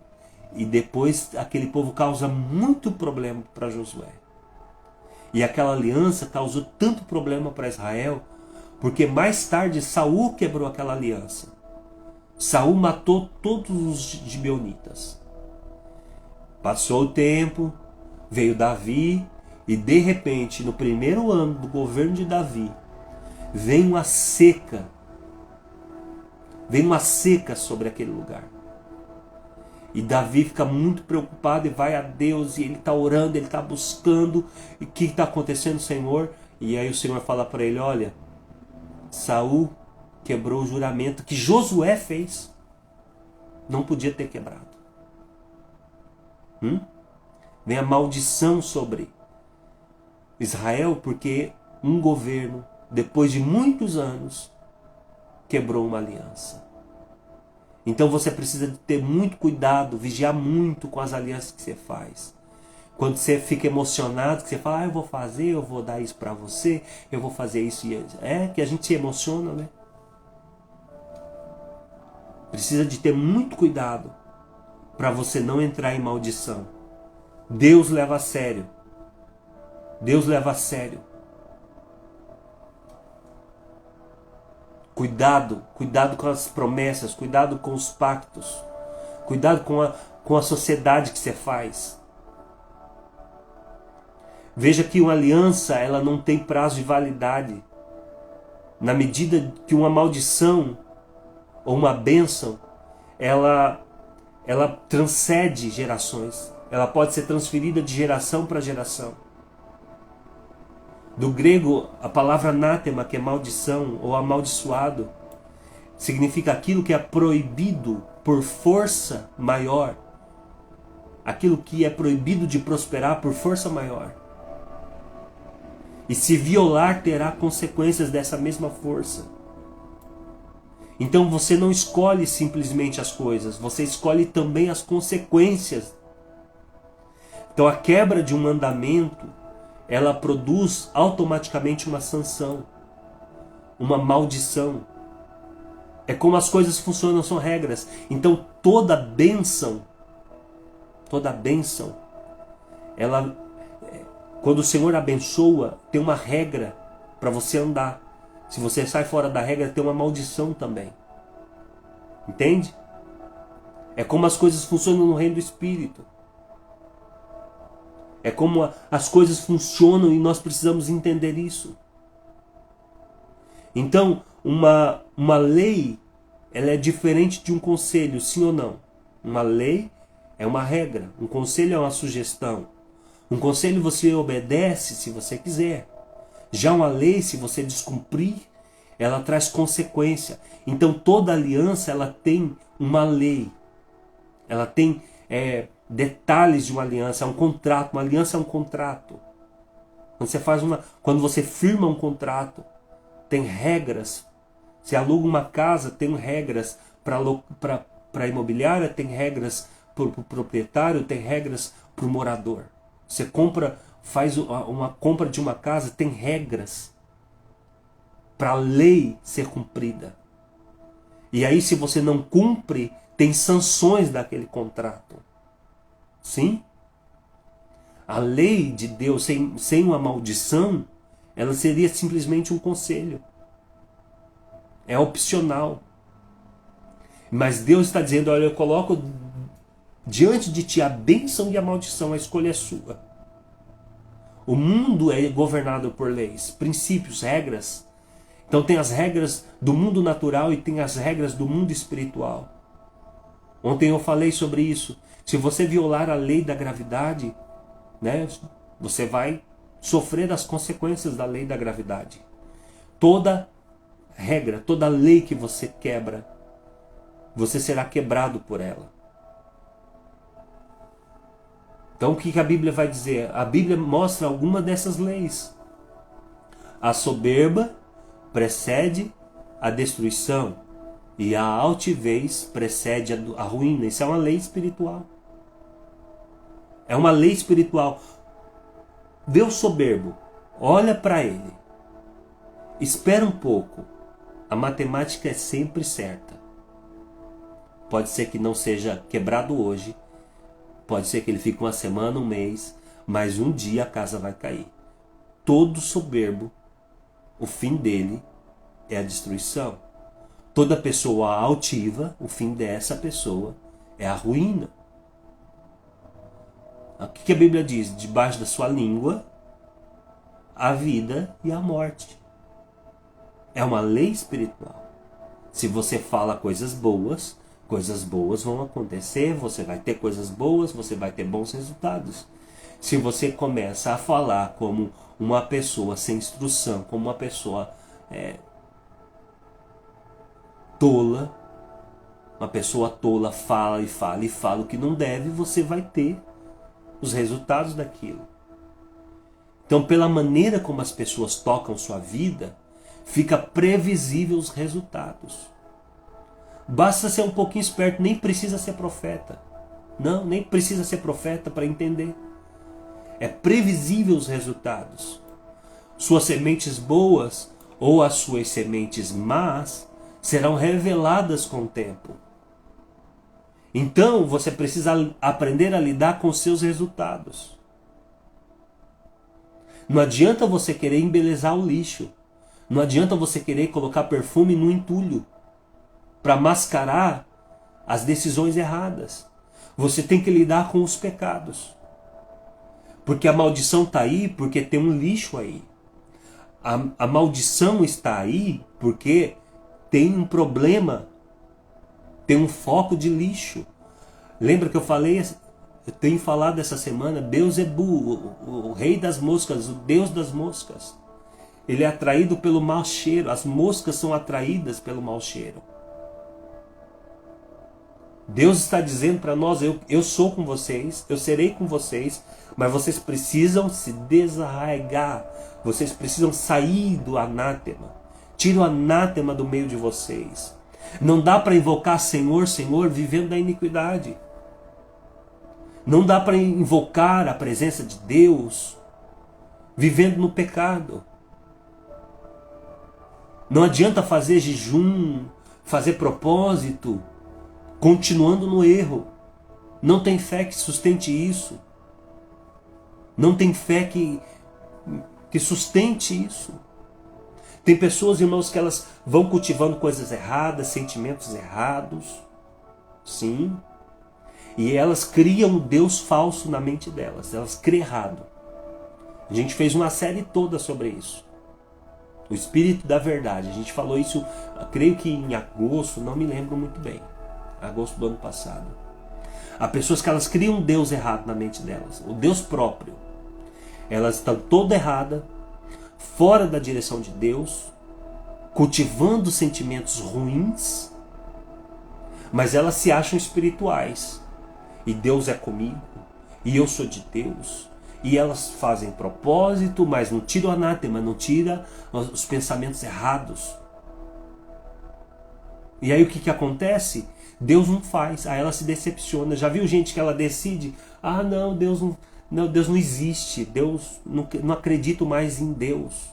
Speaker 1: e depois aquele povo causa muito problema para Josué. E aquela aliança causou tanto problema para Israel, porque mais tarde Saul quebrou aquela aliança. Saul matou todos os gibeonitas. Passou o tempo, veio Davi, e de repente, no primeiro ano do governo de Davi, vem uma seca. Vem uma seca sobre aquele lugar. E Davi fica muito preocupado e vai a Deus, e ele está orando, ele está buscando. E o que está acontecendo, Senhor? E aí o Senhor fala para ele: olha, Saul quebrou o juramento que Josué fez. Não podia ter quebrado. Vem a maldição sobre Israel porque um governo, depois de muitos anos, quebrou uma aliança. Então você precisa ter muito cuidado, vigiar muito com as alianças que você faz. Quando você fica emocionado, que você fala, eu vou fazer, eu vou dar isso pra você, eu vou fazer isso e isso. É que a gente se emociona, né? Precisa de ter muito cuidado para você não entrar em maldição. Deus leva a sério. Deus leva a sério. Cuidado com as promessas, cuidado com os pactos, cuidado com a sociedade que você faz. Veja que uma aliança, ela não tem prazo de validade. Na medida que uma maldição ou uma bênção, ela transcende gerações. Ela pode ser transferida de geração para geração. Do grego, a palavra anátema, que é maldição ou amaldiçoado, significa aquilo que é proibido por força maior. Aquilo que é proibido de prosperar por força maior. E se violar, terá consequências dessa mesma força. Então você não escolhe simplesmente as coisas, você escolhe também as consequências. Então a quebra de um mandamento, ela produz automaticamente uma sanção, uma maldição. É como as coisas funcionam, são regras. Então toda bênção, ela, quando o Senhor abençoa, tem uma regra para você andar. Se você sai fora da regra, tem uma maldição também. Entende? É como as coisas funcionam no reino do Espírito. É como as coisas funcionam e nós precisamos entender isso. Então, uma lei, ela é diferente de um conselho, sim ou não? Uma lei é uma regra, um conselho é uma sugestão. Um conselho você obedece se você quiser. Já uma lei, se você descumprir, ela traz consequência. Então toda aliança, ela tem uma lei. Ela tem detalhes de uma aliança, é um contrato. Uma aliança é um contrato. Quando você firma um contrato, tem regras. Se aluga uma casa, tem regras para a imobiliária, tem regras para o proprietário, tem regras para o morador. Você faz uma compra de uma casa, tem regras para a lei ser cumprida. E aí, se você não cumpre, tem sanções daquele contrato. Sim? A lei de Deus, sem uma maldição, ela seria simplesmente um conselho. É opcional. Mas Deus está dizendo, olha, eu coloco diante de ti a bênção e a maldição, a escolha é sua. O mundo é governado por leis, princípios, regras. Então tem as regras do mundo natural e tem as regras do mundo espiritual. Ontem eu falei sobre isso. Se você violar a lei da gravidade, né, você vai sofrer as consequências da lei da gravidade. Toda regra, toda lei que você quebra, você será quebrado por ela. Então o que a Bíblia vai dizer? A Bíblia mostra alguma dessas leis. A soberba precede a destruição e a altivez precede a ruína. Isso é uma lei espiritual. É uma lei espiritual. Deus soberbo, olha para ele. Espera um pouco. A matemática é sempre certa. Pode ser que não seja quebrado hoje. Pode ser que ele fique uma semana, um mês. Mas um dia a casa vai cair. Todo soberbo, o fim dele é a destruição. Toda pessoa altiva, o fim dessa pessoa é a ruína. O que a Bíblia diz? Debaixo da sua língua, a vida e a morte. É uma lei espiritual. Se você fala coisas boas vão acontecer, você vai ter coisas boas, você vai ter bons resultados. Se você começa a falar como uma pessoa sem instrução, como uma pessoa tola, uma pessoa tola fala e fala e fala o que não deve, você vai ter os resultados daquilo. Então, pela maneira como as pessoas tocam sua vida, fica previsível os resultados. Basta ser um pouquinho esperto, nem precisa ser profeta. Não, nem precisa ser profeta para entender. É previsível os resultados. Suas sementes boas ou as suas sementes más serão reveladas com o tempo. Então, você precisa aprender a lidar com os seus resultados. Não adianta você querer embelezar o lixo. Não adianta você querer colocar perfume no entulho para mascarar as decisões erradas. Você tem que lidar com os pecados. Porque a maldição está aí porque tem um lixo aí. A maldição está aí porque tem um problema, tem um foco de lixo. Lembra que eu falei, eu tenho falado essa semana, Beelzebu, o rei das moscas, o deus das moscas. Ele é atraído pelo mau cheiro, as moscas são atraídas pelo mau cheiro. Deus está dizendo para nós, eu sou com vocês, eu serei com vocês, mas vocês precisam se desarraigar, vocês precisam sair do anátema. Tira o anátema do meio de vocês. Não dá para invocar Senhor, Senhor, vivendo da iniquidade. Não dá para invocar a presença de Deus vivendo no pecado. Não adianta fazer jejum, fazer propósito, continuando no erro. Não tem fé que sustente isso. Não tem fé que sustente isso. Tem pessoas, irmãos, que elas vão cultivando coisas erradas, sentimentos errados. Sim. E elas criam um Deus falso na mente delas. Elas criam errado. A gente fez uma série toda sobre isso. O Espírito da Verdade. A gente falou isso, creio que em agosto, não me lembro muito bem. Agosto do ano passado. Há pessoas que elas criam um Deus errado na mente delas. O Deus próprio. Elas estão toda errada, fora da direção de Deus, cultivando sentimentos ruins, mas elas se acham espirituais. E Deus é comigo, e eu sou de Deus. E elas fazem propósito, mas não tira o anátema, não tira os pensamentos errados. E aí o que acontece? Deus não faz, aí ela se decepciona. Já viu gente que ela decide, não, Deus não existe, Deus não acredito mais em Deus.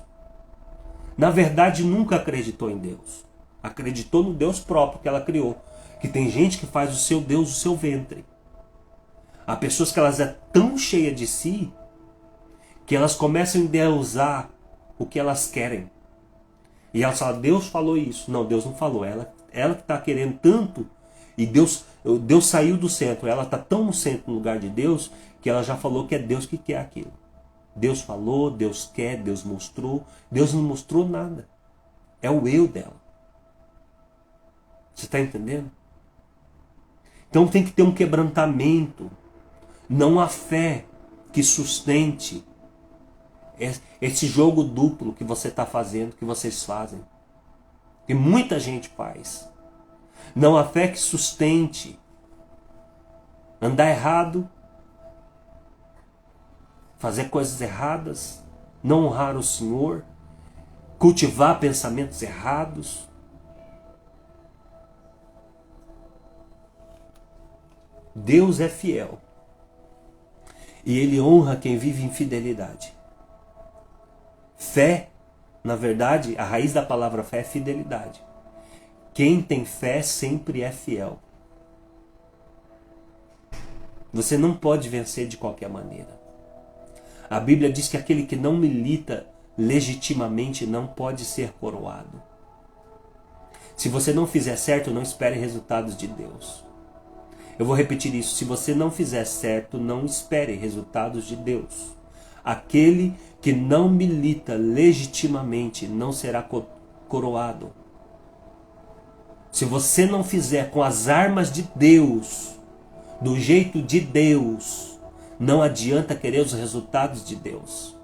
Speaker 1: Na verdade, nunca acreditou em Deus. Acreditou no Deus próprio que ela criou. Que tem gente que faz o seu Deus o seu ventre. Há pessoas que elas é tão cheias de si que elas começam a endeusar o que elas querem. E elas falam, Deus falou isso. Não, Deus não falou. Ela que está querendo tanto. E Deus saiu do centro. Ela está tão no centro, no lugar de Deus, que ela já falou que é Deus que quer aquilo. Deus falou, Deus quer, Deus mostrou. Deus não mostrou nada. É o eu dela. Você está entendendo? Então tem que ter um quebrantamento. Não há fé que sustente esse jogo duplo que você está fazendo, que vocês fazem. Que muita gente faz. Não há fé que sustente andar errado, fazer coisas erradas, não honrar o Senhor, cultivar pensamentos errados. Deus é fiel. E Ele honra quem vive em fidelidade. Fé, na verdade, a raiz da palavra fé é fidelidade. Quem tem fé sempre é fiel. Você não pode vencer de qualquer maneira. A Bíblia diz que aquele que não milita legitimamente não pode ser coroado. Se você não fizer certo, não espere resultados de Deus. Eu vou repetir isso. Se você não fizer certo, não espere resultados de Deus. Aquele que não milita legitimamente não será coroado. Se você não fizer com as armas de Deus, do jeito de Deus, não adianta querer os resultados de Deus.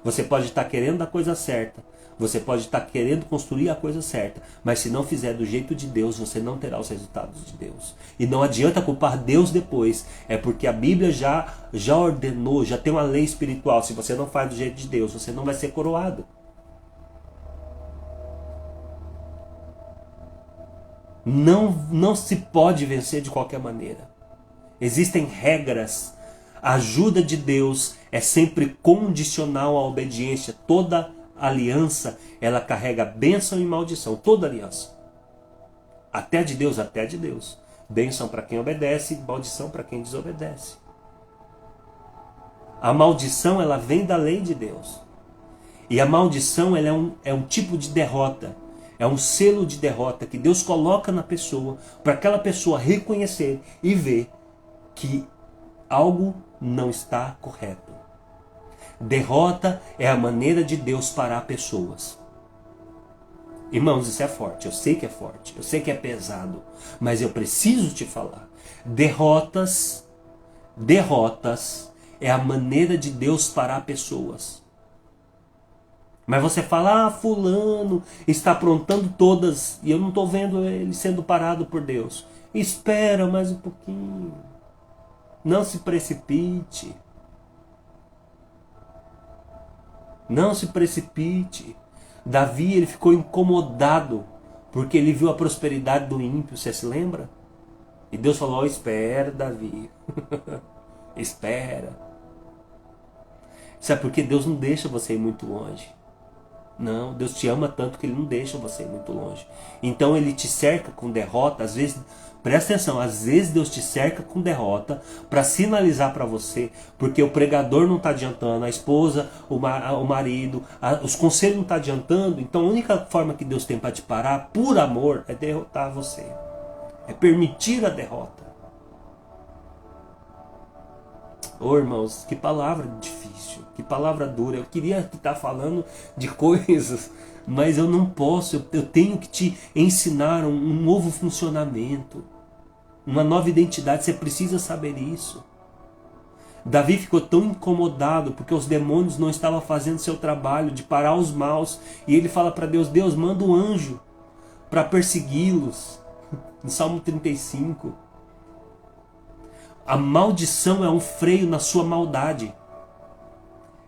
Speaker 1: Você pode estar querendo a coisa certa, você pode estar querendo construir a coisa certa, mas se não fizer do jeito de Deus, você não terá os resultados de Deus. E não adianta culpar Deus depois, é porque a Bíblia já ordenou, já tem uma lei espiritual. Se você não faz do jeito de Deus, você não vai ser coroado. Não se pode vencer de qualquer maneira. Existem regras. A ajuda de Deus é sempre condicional à obediência. Toda aliança, ela carrega bênção e maldição. Toda aliança. Até a de Deus, até a de Deus. Bênção para quem obedece, maldição para quem desobedece. A maldição, ela vem da lei de Deus. E a maldição, ela é um tipo de derrota. É um selo de derrota que Deus coloca na pessoa, para aquela pessoa reconhecer e ver que algo não está correto. Derrota é a maneira de Deus parar pessoas. Irmãos, isso é forte. Eu sei que é forte. Eu sei que é pesado. Mas eu preciso te falar. Derrotas é a maneira de Deus parar pessoas. Mas você fala, fulano está aprontando todas e eu não estou vendo ele sendo parado por Deus. Espera mais um pouquinho. Não se precipite. Não se precipite. Davi, ele ficou incomodado porque ele viu a prosperidade do ímpio, você se lembra? E Deus falou, espera, Davi. Espera. Sabe por quê? Deus não deixa você ir muito longe. Não, Deus te ama tanto que Ele não deixa você ir muito longe. Então Ele te cerca com derrota. Às vezes, presta atenção, às vezes Deus te cerca com derrota para sinalizar para você, porque o pregador não está adiantando, a esposa, o marido, os conselhos não estão adiantando. Então a única forma que Deus tem para te parar, por amor, é derrotar você. É permitir a derrota. Ô irmãos, que palavra difícil, que palavra dura. Eu queria estar falando de coisas, mas eu não posso. Eu tenho que te ensinar um novo funcionamento, uma nova identidade. Você precisa saber isso. Davi ficou tão incomodado porque os demônios não estavam fazendo seu trabalho de parar os maus. E ele fala para Deus, Deus, manda um anjo para persegui-los. No Salmo 35. A maldição é um freio na sua maldade.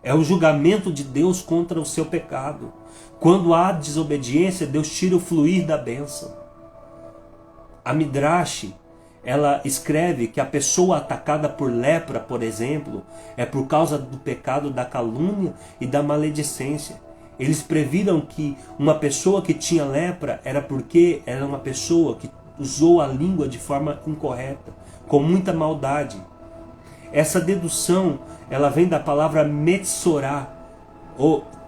Speaker 1: É o julgamento de Deus contra o seu pecado. Quando há desobediência, Deus tira o fluir da bênção. A Midrash, ela escreve que a pessoa atacada por lepra, por exemplo, é por causa do pecado da calúnia e da maledicência. Eles previram que uma pessoa que tinha lepra era porque era uma pessoa que usou a língua de forma incorreta, com muita maldade. Essa dedução, ela vem da palavra metsorá,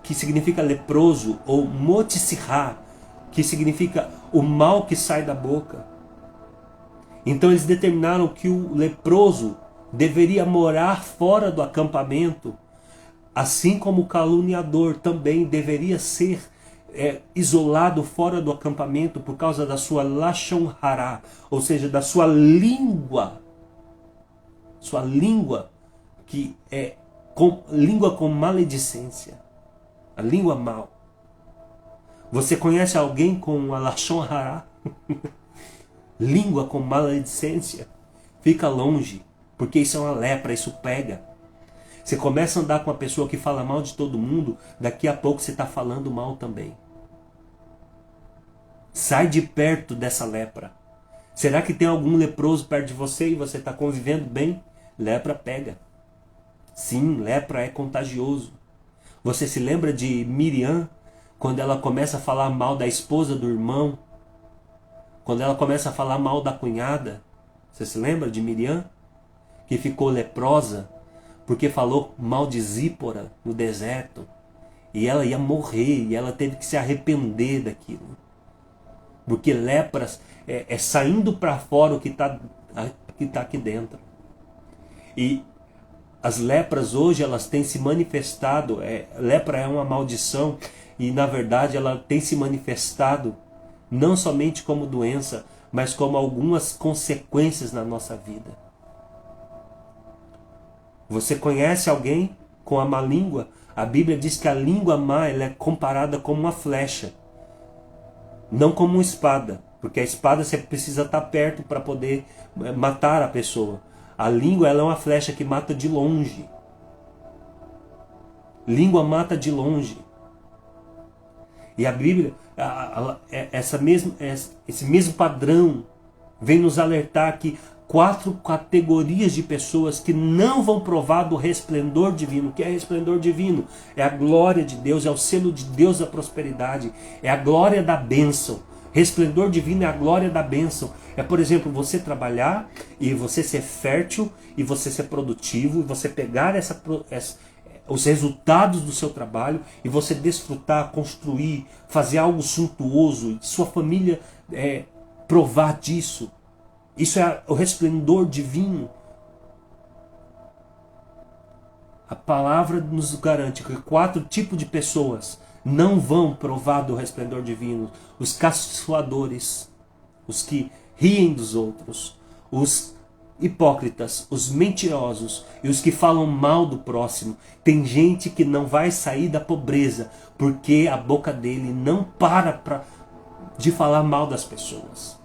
Speaker 1: que significa leproso, ou motsirá, que significa o mal que sai da boca. Então eles determinaram que o leproso deveria morar fora do acampamento, assim como o caluniador também deveria ser isolado fora do acampamento por causa da sua lashon hará, ou seja, da sua língua que é língua com maledicência, a língua mal. Você conhece alguém com a lashon hará? Língua com maledicência? Fica longe, porque isso é uma lepra, isso pega. Você começa a andar com uma pessoa que fala mal de todo mundo, daqui a pouco você está falando mal também. Sai de perto dessa lepra. Será que tem algum leproso perto de você e você está convivendo bem? Lepra pega. Sim, lepra é contagioso. Você se lembra de Miriam, quando ela começa a falar mal da esposa do irmão? Quando ela começa a falar mal da cunhada? Você se lembra de Miriam? Que ficou leprosa porque falou mal de Zípora no deserto. E ela ia morrer, e ela teve que se arrepender daquilo. Porque lepras é saindo para fora o que está aqui dentro. E as lepras hoje, elas têm se manifestado. Lepra é uma maldição, e na verdade ela tem se manifestado não somente como doença, mas como algumas consequências na nossa vida. Você conhece alguém com a má língua? A Bíblia diz que a língua má ela é comparada como uma flecha, não como uma espada, porque a espada você precisa estar perto para poder matar a pessoa. A língua ela é uma flecha que mata de longe. Língua mata de longe. E a Bíblia, esse mesmo padrão vem nos alertar que 4 categorias de pessoas que não vão provar do resplendor divino. O que é resplendor divino? É a glória de Deus, é o selo de Deus da prosperidade, é a glória da bênção. Resplendor divino é a glória da bênção. É, por exemplo, você trabalhar e você ser fértil e você ser produtivo e você pegar os resultados do seu trabalho e você desfrutar, construir, fazer algo suntuoso, sua família provar disso. Isso é o resplendor divino. A palavra nos garante que 4 tipos de pessoas não vão provar do resplendor divino: os caçoadores, os que riem dos outros, os hipócritas, os mentirosos e os que falam mal do próximo. Tem gente que não vai sair da pobreza porque a boca dele não para de falar mal das pessoas.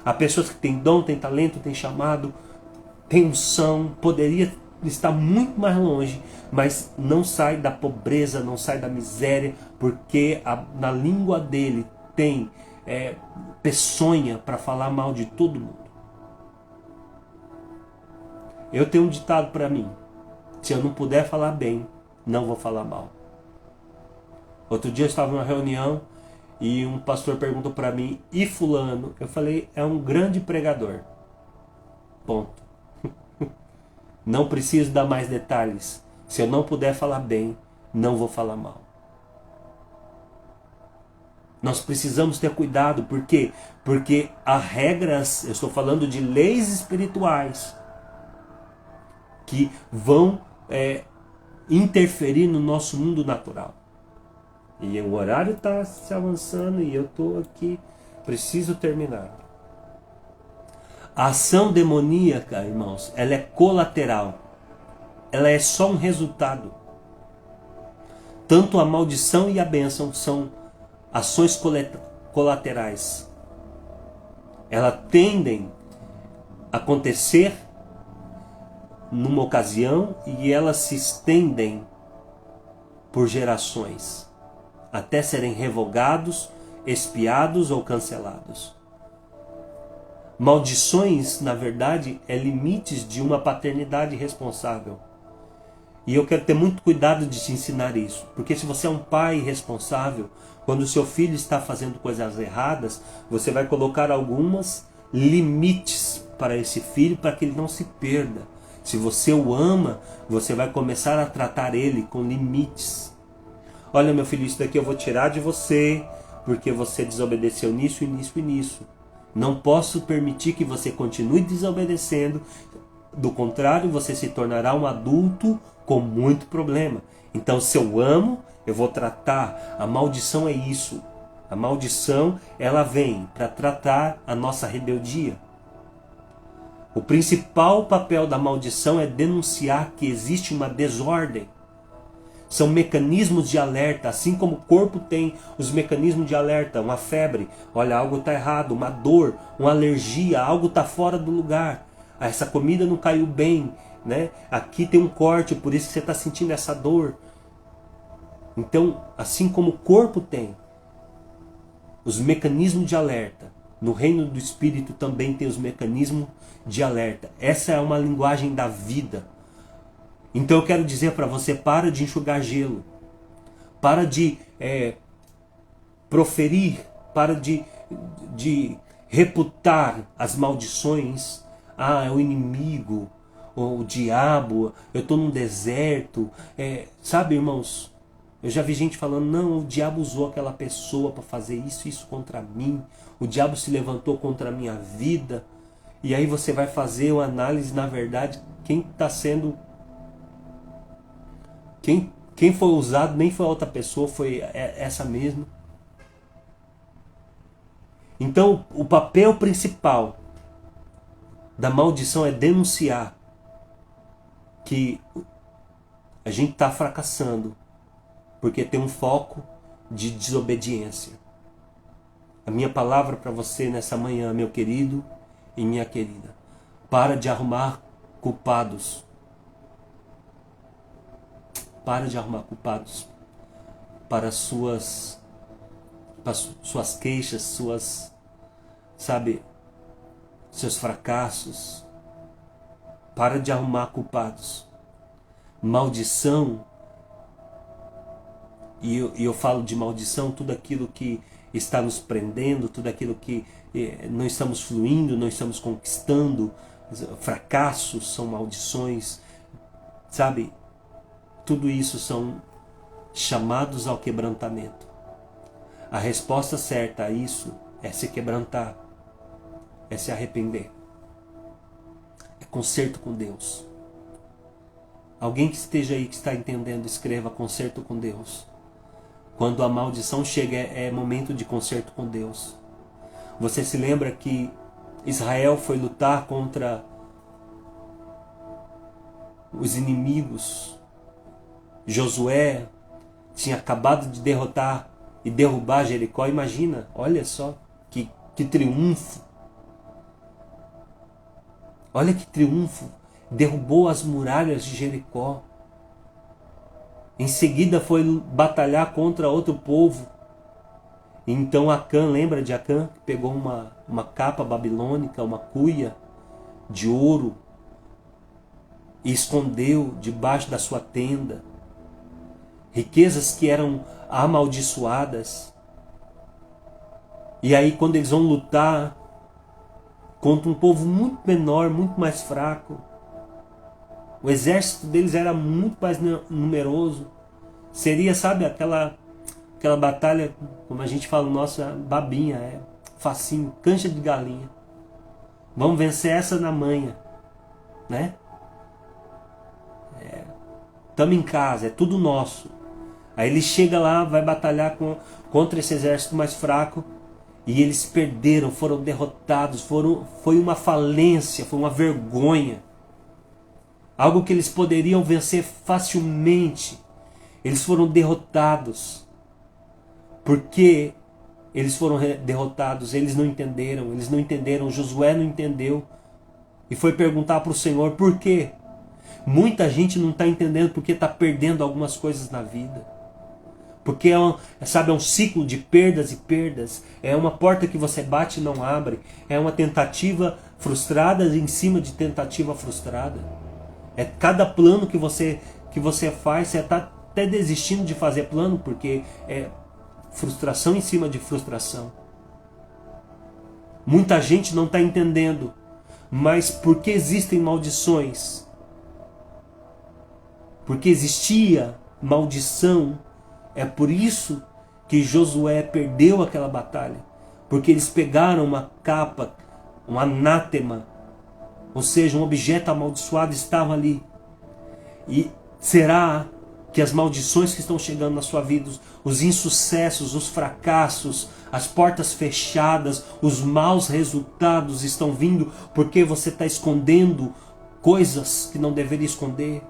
Speaker 1: Há pessoas que têm dom, têm talento, têm chamado, têm unção, poderia estar muito mais longe, mas não sai da pobreza, não sai da miséria, porque na língua dele tem peçonha para falar mal de todo mundo. Eu tenho um ditado para mim: se eu não puder falar bem, não vou falar mal. Outro dia eu estava em uma reunião e um pastor perguntou para mim: e fulano? Eu falei: é um grande pregador. Ponto. Não preciso dar mais detalhes. Se eu não puder falar bem, não vou falar mal. Nós precisamos ter cuidado. Por quê? Porque há regras, eu estou falando de leis espirituais, que vão interferir no nosso mundo natural. E o horário está se avançando e eu estou aqui, preciso terminar. A ação demoníaca, irmãos, ela é colateral. Ela é só um resultado. Tanto a maldição e a bênção são ações colaterais. Elas tendem a acontecer numa ocasião e elas se estendem por gerações, até serem revogados, expiados ou cancelados. Maldições, na verdade, é limites de uma paternidade responsável. E eu quero ter muito cuidado de te ensinar isso, porque se você é um pai responsável, quando o seu filho está fazendo coisas erradas, você vai colocar alguns limites para esse filho, para que ele não se perda. Se você o ama, você vai começar a tratar ele com limites. Olha, meu filho, isso daqui eu vou tirar de você, porque você desobedeceu nisso e nisso e nisso. Não posso permitir que você continue desobedecendo. Do contrário, você se tornará um adulto com muito problema. Então, se eu amo, eu vou tratar. A maldição é isso. A maldição, ela vem para tratar a nossa rebeldia. O principal papel da maldição é denunciar que existe uma desordem. São mecanismos de alerta, assim como o corpo tem os mecanismos de alerta, uma febre, olha, algo está errado, uma dor, uma alergia, algo está fora do lugar. Essa comida não caiu bem, né? Aqui tem um corte, por isso que você está sentindo essa dor. Então, assim como o corpo tem os mecanismos de alerta, no reino do Espírito também tem os mecanismos de alerta. Essa é uma linguagem da vida. Então eu quero dizer para você: para de enxugar gelo, para de proferir, para de reputar as maldições. Ah, é o inimigo, o diabo, eu estou num deserto. Sabe, irmãos, eu já vi gente falando: não, o diabo usou aquela pessoa para fazer isso contra mim, o diabo se levantou contra a minha vida. E aí você vai fazer uma análise, na verdade, quem está sendo... Quem foi usado nem foi a outra pessoa, foi essa mesma. Então, o papel principal da maldição é denunciar que A gente está fracassando porque tem um foco de desobediência. A minha palavra para você nessa manhã, meu querido e minha querida: para de arrumar culpados. Para de arrumar culpados para suas queixas, seus fracassos. Para de arrumar culpados. Maldição, e eu falo de maldição, tudo aquilo que está nos prendendo, tudo aquilo que não estamos fluindo, não estamos conquistando. Fracassos são maldições, sabe? Tudo isso são chamados ao quebrantamento. A resposta certa a isso é se quebrantar, é se arrepender, é conserto com Deus. Alguém que esteja aí, que está entendendo, escreva: conserto com Deus. Quando a maldição chega, é momento de conserto com Deus. Você se lembra que Israel foi lutar contra os inimigos? Josué tinha acabado de derrotar e derrubar Jericó. Imagina, olha só que triunfo. Olha que triunfo. Derrubou as muralhas de Jericó. Em seguida foi batalhar contra outro povo. Então Acã, lembra de Acã? Que pegou uma capa babilônica, uma cuia de ouro e escondeu debaixo da sua tenda. Riquezas que eram amaldiçoadas. E aí quando eles vão lutar contra um povo muito menor, muito mais fraco, o exército deles era muito mais numeroso. Seria, sabe, aquela batalha, como a gente fala, nossa, babinha, facinho, cancha de galinha. Vamos vencer essa na manha, né? Estamos em casa, é tudo nosso. Aí ele chega lá, vai batalhar contra esse exército mais fraco, e eles perderam, foram derrotados, foi uma falência, foi uma vergonha. Algo que eles poderiam vencer facilmente. Eles foram derrotados. Por que eles foram derrotados? Eles não entenderam, Josué não entendeu. E foi perguntar para o Senhor por quê. Muita gente não está entendendo porque está perdendo algumas coisas na vida. Porque é um ciclo de perdas e perdas. É uma porta que você bate e não abre. É uma tentativa frustrada em cima de tentativa frustrada. É cada plano que você faz, você está até desistindo de fazer plano, porque é frustração em cima de frustração. Muita gente não está entendendo, mas por que existem maldições? Porque existia maldição. É por isso que Josué perdeu aquela batalha. Porque eles pegaram uma capa, um anátema, ou seja, um objeto amaldiçoado estava ali. E será que as maldições que estão chegando na sua vida, os insucessos, os fracassos, as portas fechadas, os maus resultados estão vindo porque você está escondendo coisas que não deveria esconder?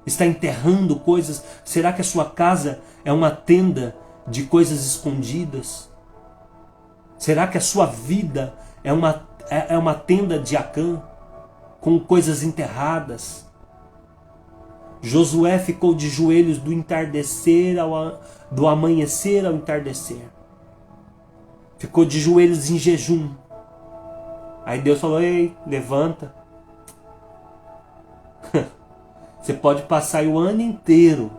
Speaker 1: Está enterrando coisas? Será que a sua casa é uma tenda de coisas escondidas? Será que a sua vida é uma tenda de Acã, com coisas enterradas? Josué ficou de joelhos do amanhecer ao entardecer. Ficou de joelhos em jejum. Aí Deus falou: ei, levanta. Você pode passar o ano inteiro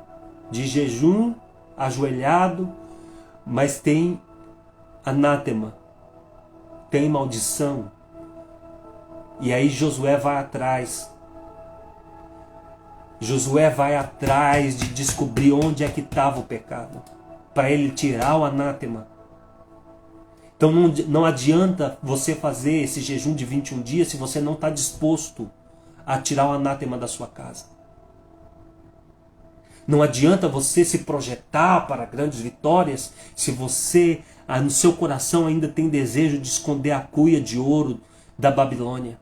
Speaker 1: de jejum, ajoelhado, mas tem anátema, tem maldição. E aí Josué vai atrás. Josué vai atrás de descobrir onde é que estava o pecado, para ele tirar o anátema. Então não adianta você fazer esse jejum de 21 dias se você não está disposto a tirar o anátema da sua casa. Não adianta você se projetar para grandes vitórias se você, no seu coração, ainda tem desejo de esconder a cuia de ouro da Babilônia.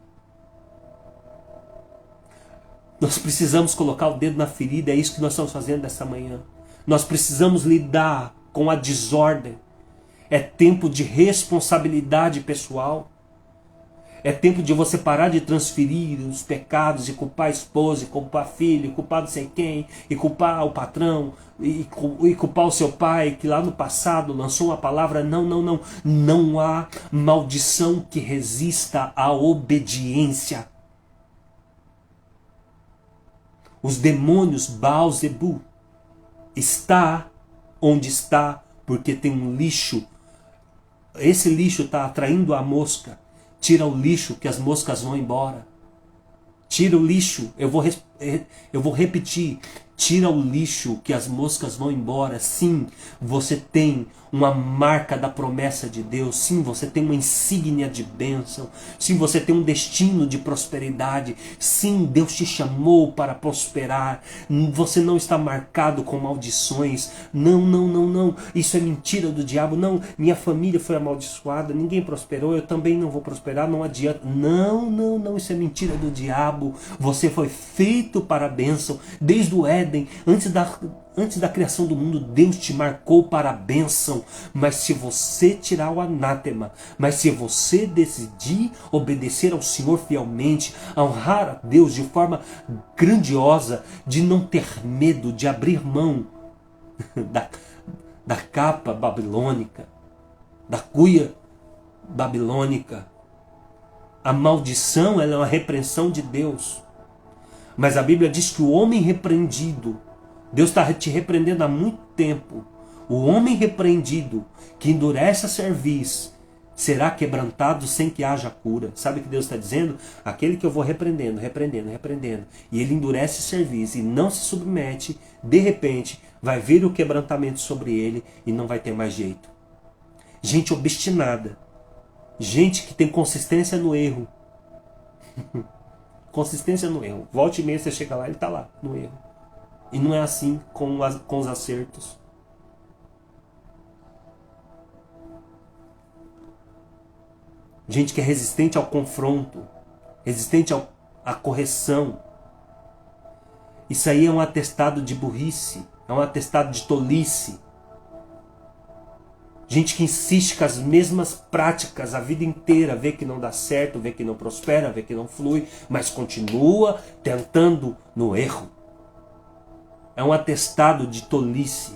Speaker 1: Nós precisamos colocar o dedo na ferida, é isso que nós estamos fazendo essa manhã. Nós precisamos lidar com a desordem. É tempo de responsabilidade pessoal. É tempo de você parar de transferir os pecados e culpar a esposa, e culpar filho, e culpar não sei quem, e culpar o patrão, e culpar o seu pai, que lá no passado lançou uma palavra. Não, não, não. Não há maldição que resista à obediência. Os demônios Baal-zebu está onde está porque tem um lixo. Esse lixo está atraindo a mosca. Tira o lixo que as moscas vão embora. Tira o lixo, eu vou repetir. Tira o lixo que as moscas vão embora. Sim, você tem uma marca da promessa de Deus. Sim, você tem uma insígnia de bênção. Sim, você tem um destino de prosperidade. Sim, Deus te chamou para prosperar. Você não está marcado com maldições. Não, não, não, não. Isso é mentira do diabo. Não, minha família foi amaldiçoada. Ninguém prosperou. Eu também não vou prosperar. Não adianta. Não, não, não. Isso é mentira do diabo. Você foi feito para a bênção. Desde o Éden, antes da criação do mundo, Deus te marcou para a bênção. Mas se você tirar o anátema, mas se você decidir obedecer ao Senhor fielmente, honrar a Deus de forma grandiosa, de não ter medo, de abrir mão da capa babilônica, da cuia babilônica. A maldição, ela é uma repreensão de Deus. Mas a Bíblia diz que o homem repreendido, Deus está te repreendendo há muito tempo. O homem repreendido, que endurece a cerviz, será quebrantado sem que haja cura. Sabe o que Deus está dizendo? Aquele que eu vou repreendendo, e ele endurece a cerviz e não se submete, de repente vai vir o quebrantamento sobre ele e não vai ter mais jeito. Gente obstinada, gente que tem consistência no erro. Consistência no erro. Volte e meia, você chega lá, ele está lá, no erro. E não é assim com os acertos. Gente que é resistente ao confronto, resistente à correção. Isso aí é um atestado de burrice, é um atestado de tolice. Gente que insiste com as mesmas práticas a vida inteira, vê que não dá certo, vê que não prospera, vê que não flui, mas continua tentando no erro. É um atestado de tolice.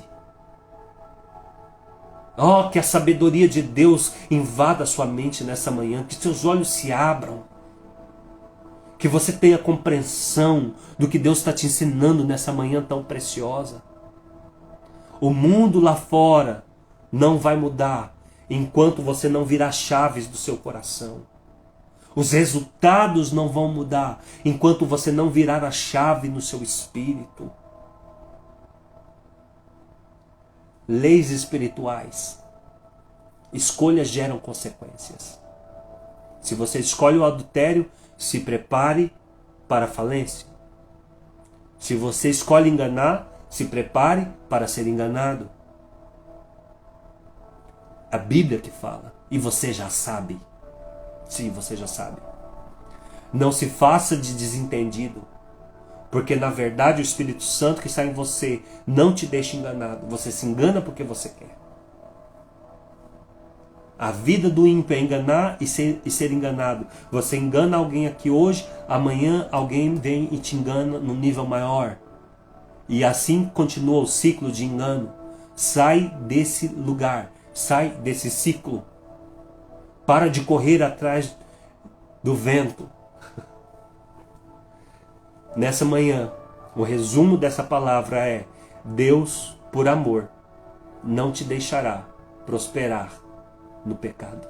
Speaker 1: Oh, que a sabedoria de Deus invada a sua mente nessa manhã, que seus olhos se abram, que você tenha compreensão do que Deus está te ensinando nessa manhã tão preciosa. O mundo lá fora não vai mudar enquanto você não virar chaves do seu coração. Os resultados não vão mudar enquanto você não virar a chave no seu espírito. Leis espirituais. Escolhas geram consequências. Se você escolhe o adultério, se prepare para a falência. Se você escolhe enganar, se prepare para ser enganado. A Bíblia que fala. E você já sabe. Sim, você já sabe. Não se faça de desentendido. Porque na verdade o Espírito Santo que está em você não te deixa enganado. Você se engana porque você quer. A vida do ímpio é enganar e ser enganado. Você engana alguém aqui hoje, amanhã alguém vem e te engana no nível maior. E assim continua o ciclo de engano. Sai desse lugar. Sai desse ciclo. Para de correr atrás do vento. Nessa manhã, o resumo dessa palavra é: Deus, por amor, não te deixará prosperar no pecado.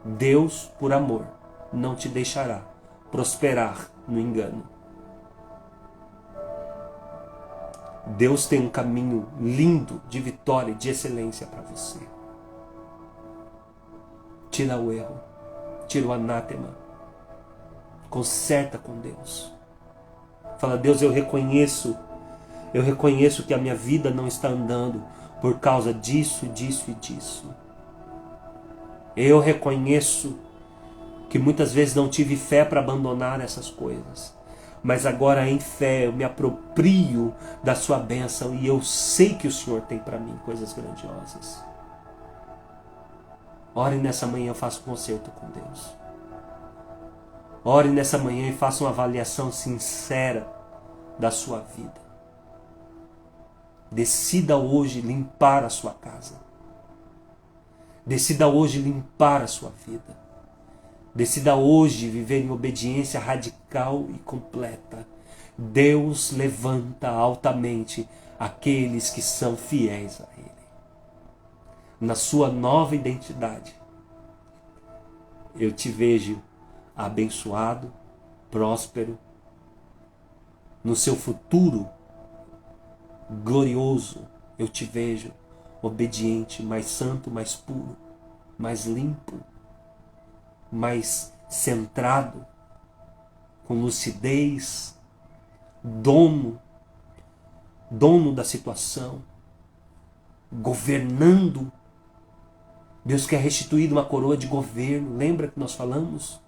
Speaker 1: Deus, por amor, não te deixará prosperar no engano. Deus tem um caminho lindo de vitória e de excelência para você. Tira o erro, tira o anátema, conserta com Deus. Fala: Deus, eu reconheço que a minha vida não está andando por causa disso, disso e disso. Eu reconheço que muitas vezes não tive fé para abandonar essas coisas. Mas agora em fé eu me aproprio da sua bênção e eu sei que o Senhor tem para mim coisas grandiosas. Ore nessa manhã, faça um concerto com Deus. Ore nessa manhã e faça uma avaliação sincera da sua vida. Decida hoje limpar a sua casa. Decida hoje limpar a sua vida. Decida hoje viver em obediência radical e completa. Deus levanta altamente aqueles que são fiéis a Ele. Na sua nova identidade, eu te vejo abençoado, próspero, no seu futuro glorioso, eu te vejo obediente, mais santo, mais puro, mais limpo, mais centrado, com lucidez, dono da situação, governando. Deus quer restituir uma coroa de governo. Lembra que nós falamos?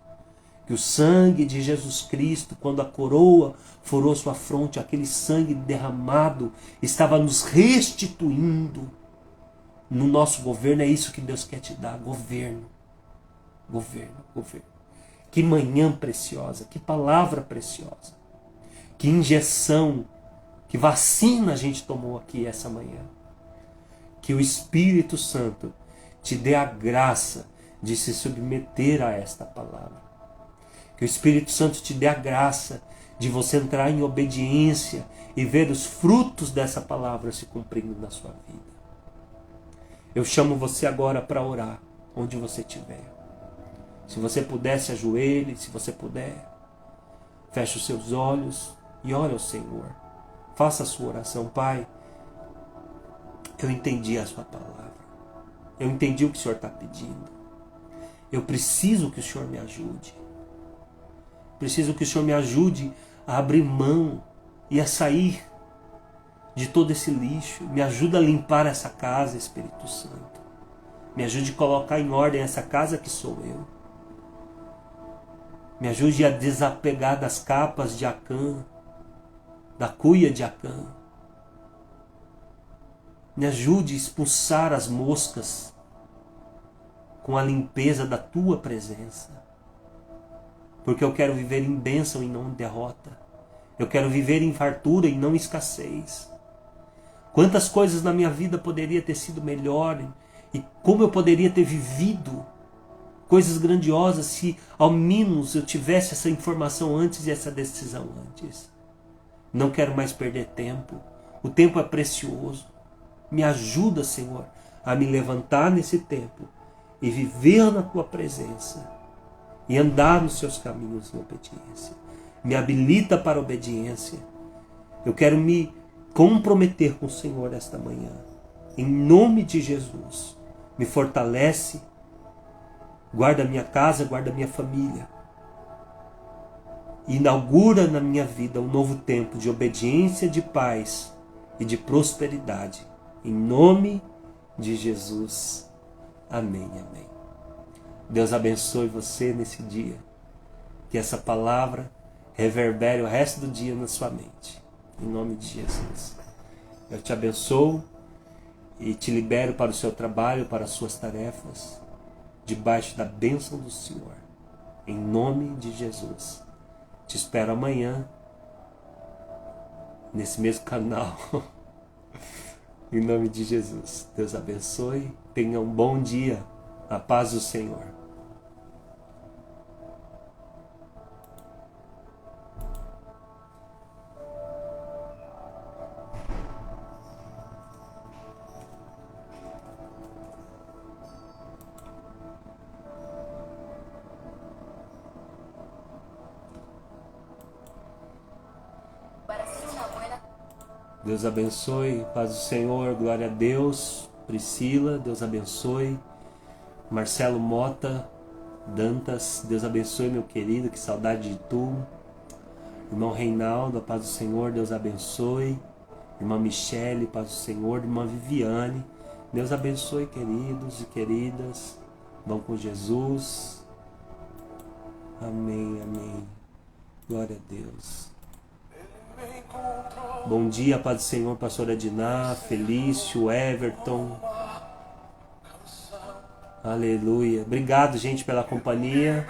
Speaker 1: Que o sangue de Jesus Cristo, quando a coroa furou sua fronte, aquele sangue derramado estava nos restituindo no nosso governo. É isso que Deus quer te dar, governo. Governo, governo. Que manhã preciosa, que palavra preciosa. Que injeção, que vacina a gente tomou aqui essa manhã. Que o Espírito Santo te dê a graça de se submeter a esta palavra. Que o Espírito Santo te dê a graça de você entrar em obediência e ver os frutos dessa palavra se cumprindo na sua vida. Eu chamo você agora para orar, onde você estiver. Se você puder, se ajoelhe, se você puder, feche os seus olhos e ore ao Senhor. Faça a sua oração. Pai, eu entendi a sua palavra. Eu entendi o que o Senhor está pedindo. Eu preciso que o Senhor me ajude. Preciso que o Senhor me ajude a abrir mão e a sair de todo esse lixo. Me ajuda a limpar essa casa, Espírito Santo. Me ajude a colocar em ordem essa casa que sou eu. Me ajude a desapegar das capas de Acã, da cuia de Acã. Me ajude a expulsar as moscas com a limpeza da tua presença. Porque eu quero viver em bênção e não em derrota. Eu quero viver em fartura e não em escassez. Quantas coisas na minha vida poderia ter sido melhor e como eu poderia ter vivido coisas grandiosas se ao menos eu tivesse essa informação antes e essa decisão antes. Não quero mais perder tempo. O tempo é precioso. Me ajuda, Senhor, a me levantar nesse tempo e viver na tua presença e andar nos seus caminhos em obediência. Me habilita para a obediência. Eu quero me comprometer com o Senhor esta manhã. Em nome de Jesus, me fortalece, guarda minha casa, guarda minha família. Inaugura na minha vida um novo tempo de obediência, de paz e de prosperidade. Em nome de Jesus. Amém, amém. Deus abençoe você nesse dia. Que essa palavra reverbere o resto do dia na sua mente. Em nome de Jesus. Eu te abençoo e te libero para o seu trabalho, para as suas tarefas, debaixo da bênção do Senhor. Em nome de Jesus. Te espero amanhã, nesse mesmo canal. Em nome de Jesus. Deus abençoe. Tenha um bom dia. A paz do Senhor. Deus abençoe, paz do Senhor, glória a Deus. Priscila, Deus abençoe. Marcelo Mota Dantas, Deus abençoe, meu querido, que saudade de tu. Irmão Reinaldo, a paz do Senhor, Deus abençoe. Irmã Michele, paz do Senhor. Irmã Viviane, Deus abençoe, queridos e queridas. Vão com Jesus. Amém, amém. Glória a Deus. Bom dia, Pai do Senhor, pastora Diná, Felício, Everton. Aleluia. Obrigado, gente, pela companhia.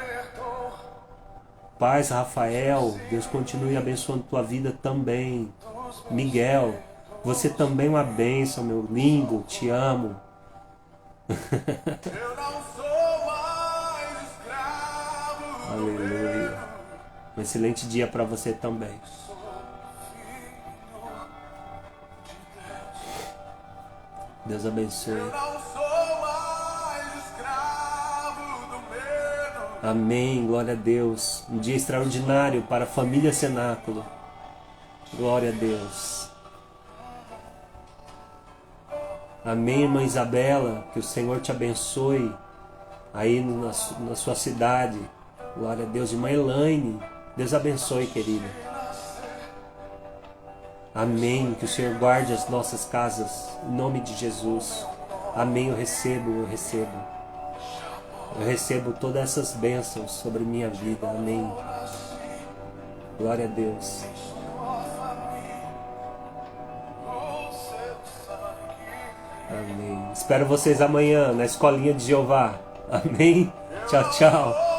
Speaker 1: Paz, Rafael. Deus continue abençoando tua vida também. Miguel, você também é uma bênção, meu lindo. Te amo. Aleluia. Um excelente dia para você também. Deus abençoe. Amém, glória a Deus. Um dia extraordinário para a família Cenáculo. Glória a Deus. Amém, irmã Isabela. Que o Senhor te abençoe aí na sua cidade. Glória a Deus. Irmã Elaine, Deus abençoe, querida. Amém. Que o Senhor guarde as nossas casas. Em nome de Jesus. Amém. Eu recebo. Eu recebo todas essas bênçãos sobre minha vida. Amém. Glória a Deus. Amém. Espero vocês amanhã na escolinha de Jeová. Amém. Tchau, tchau.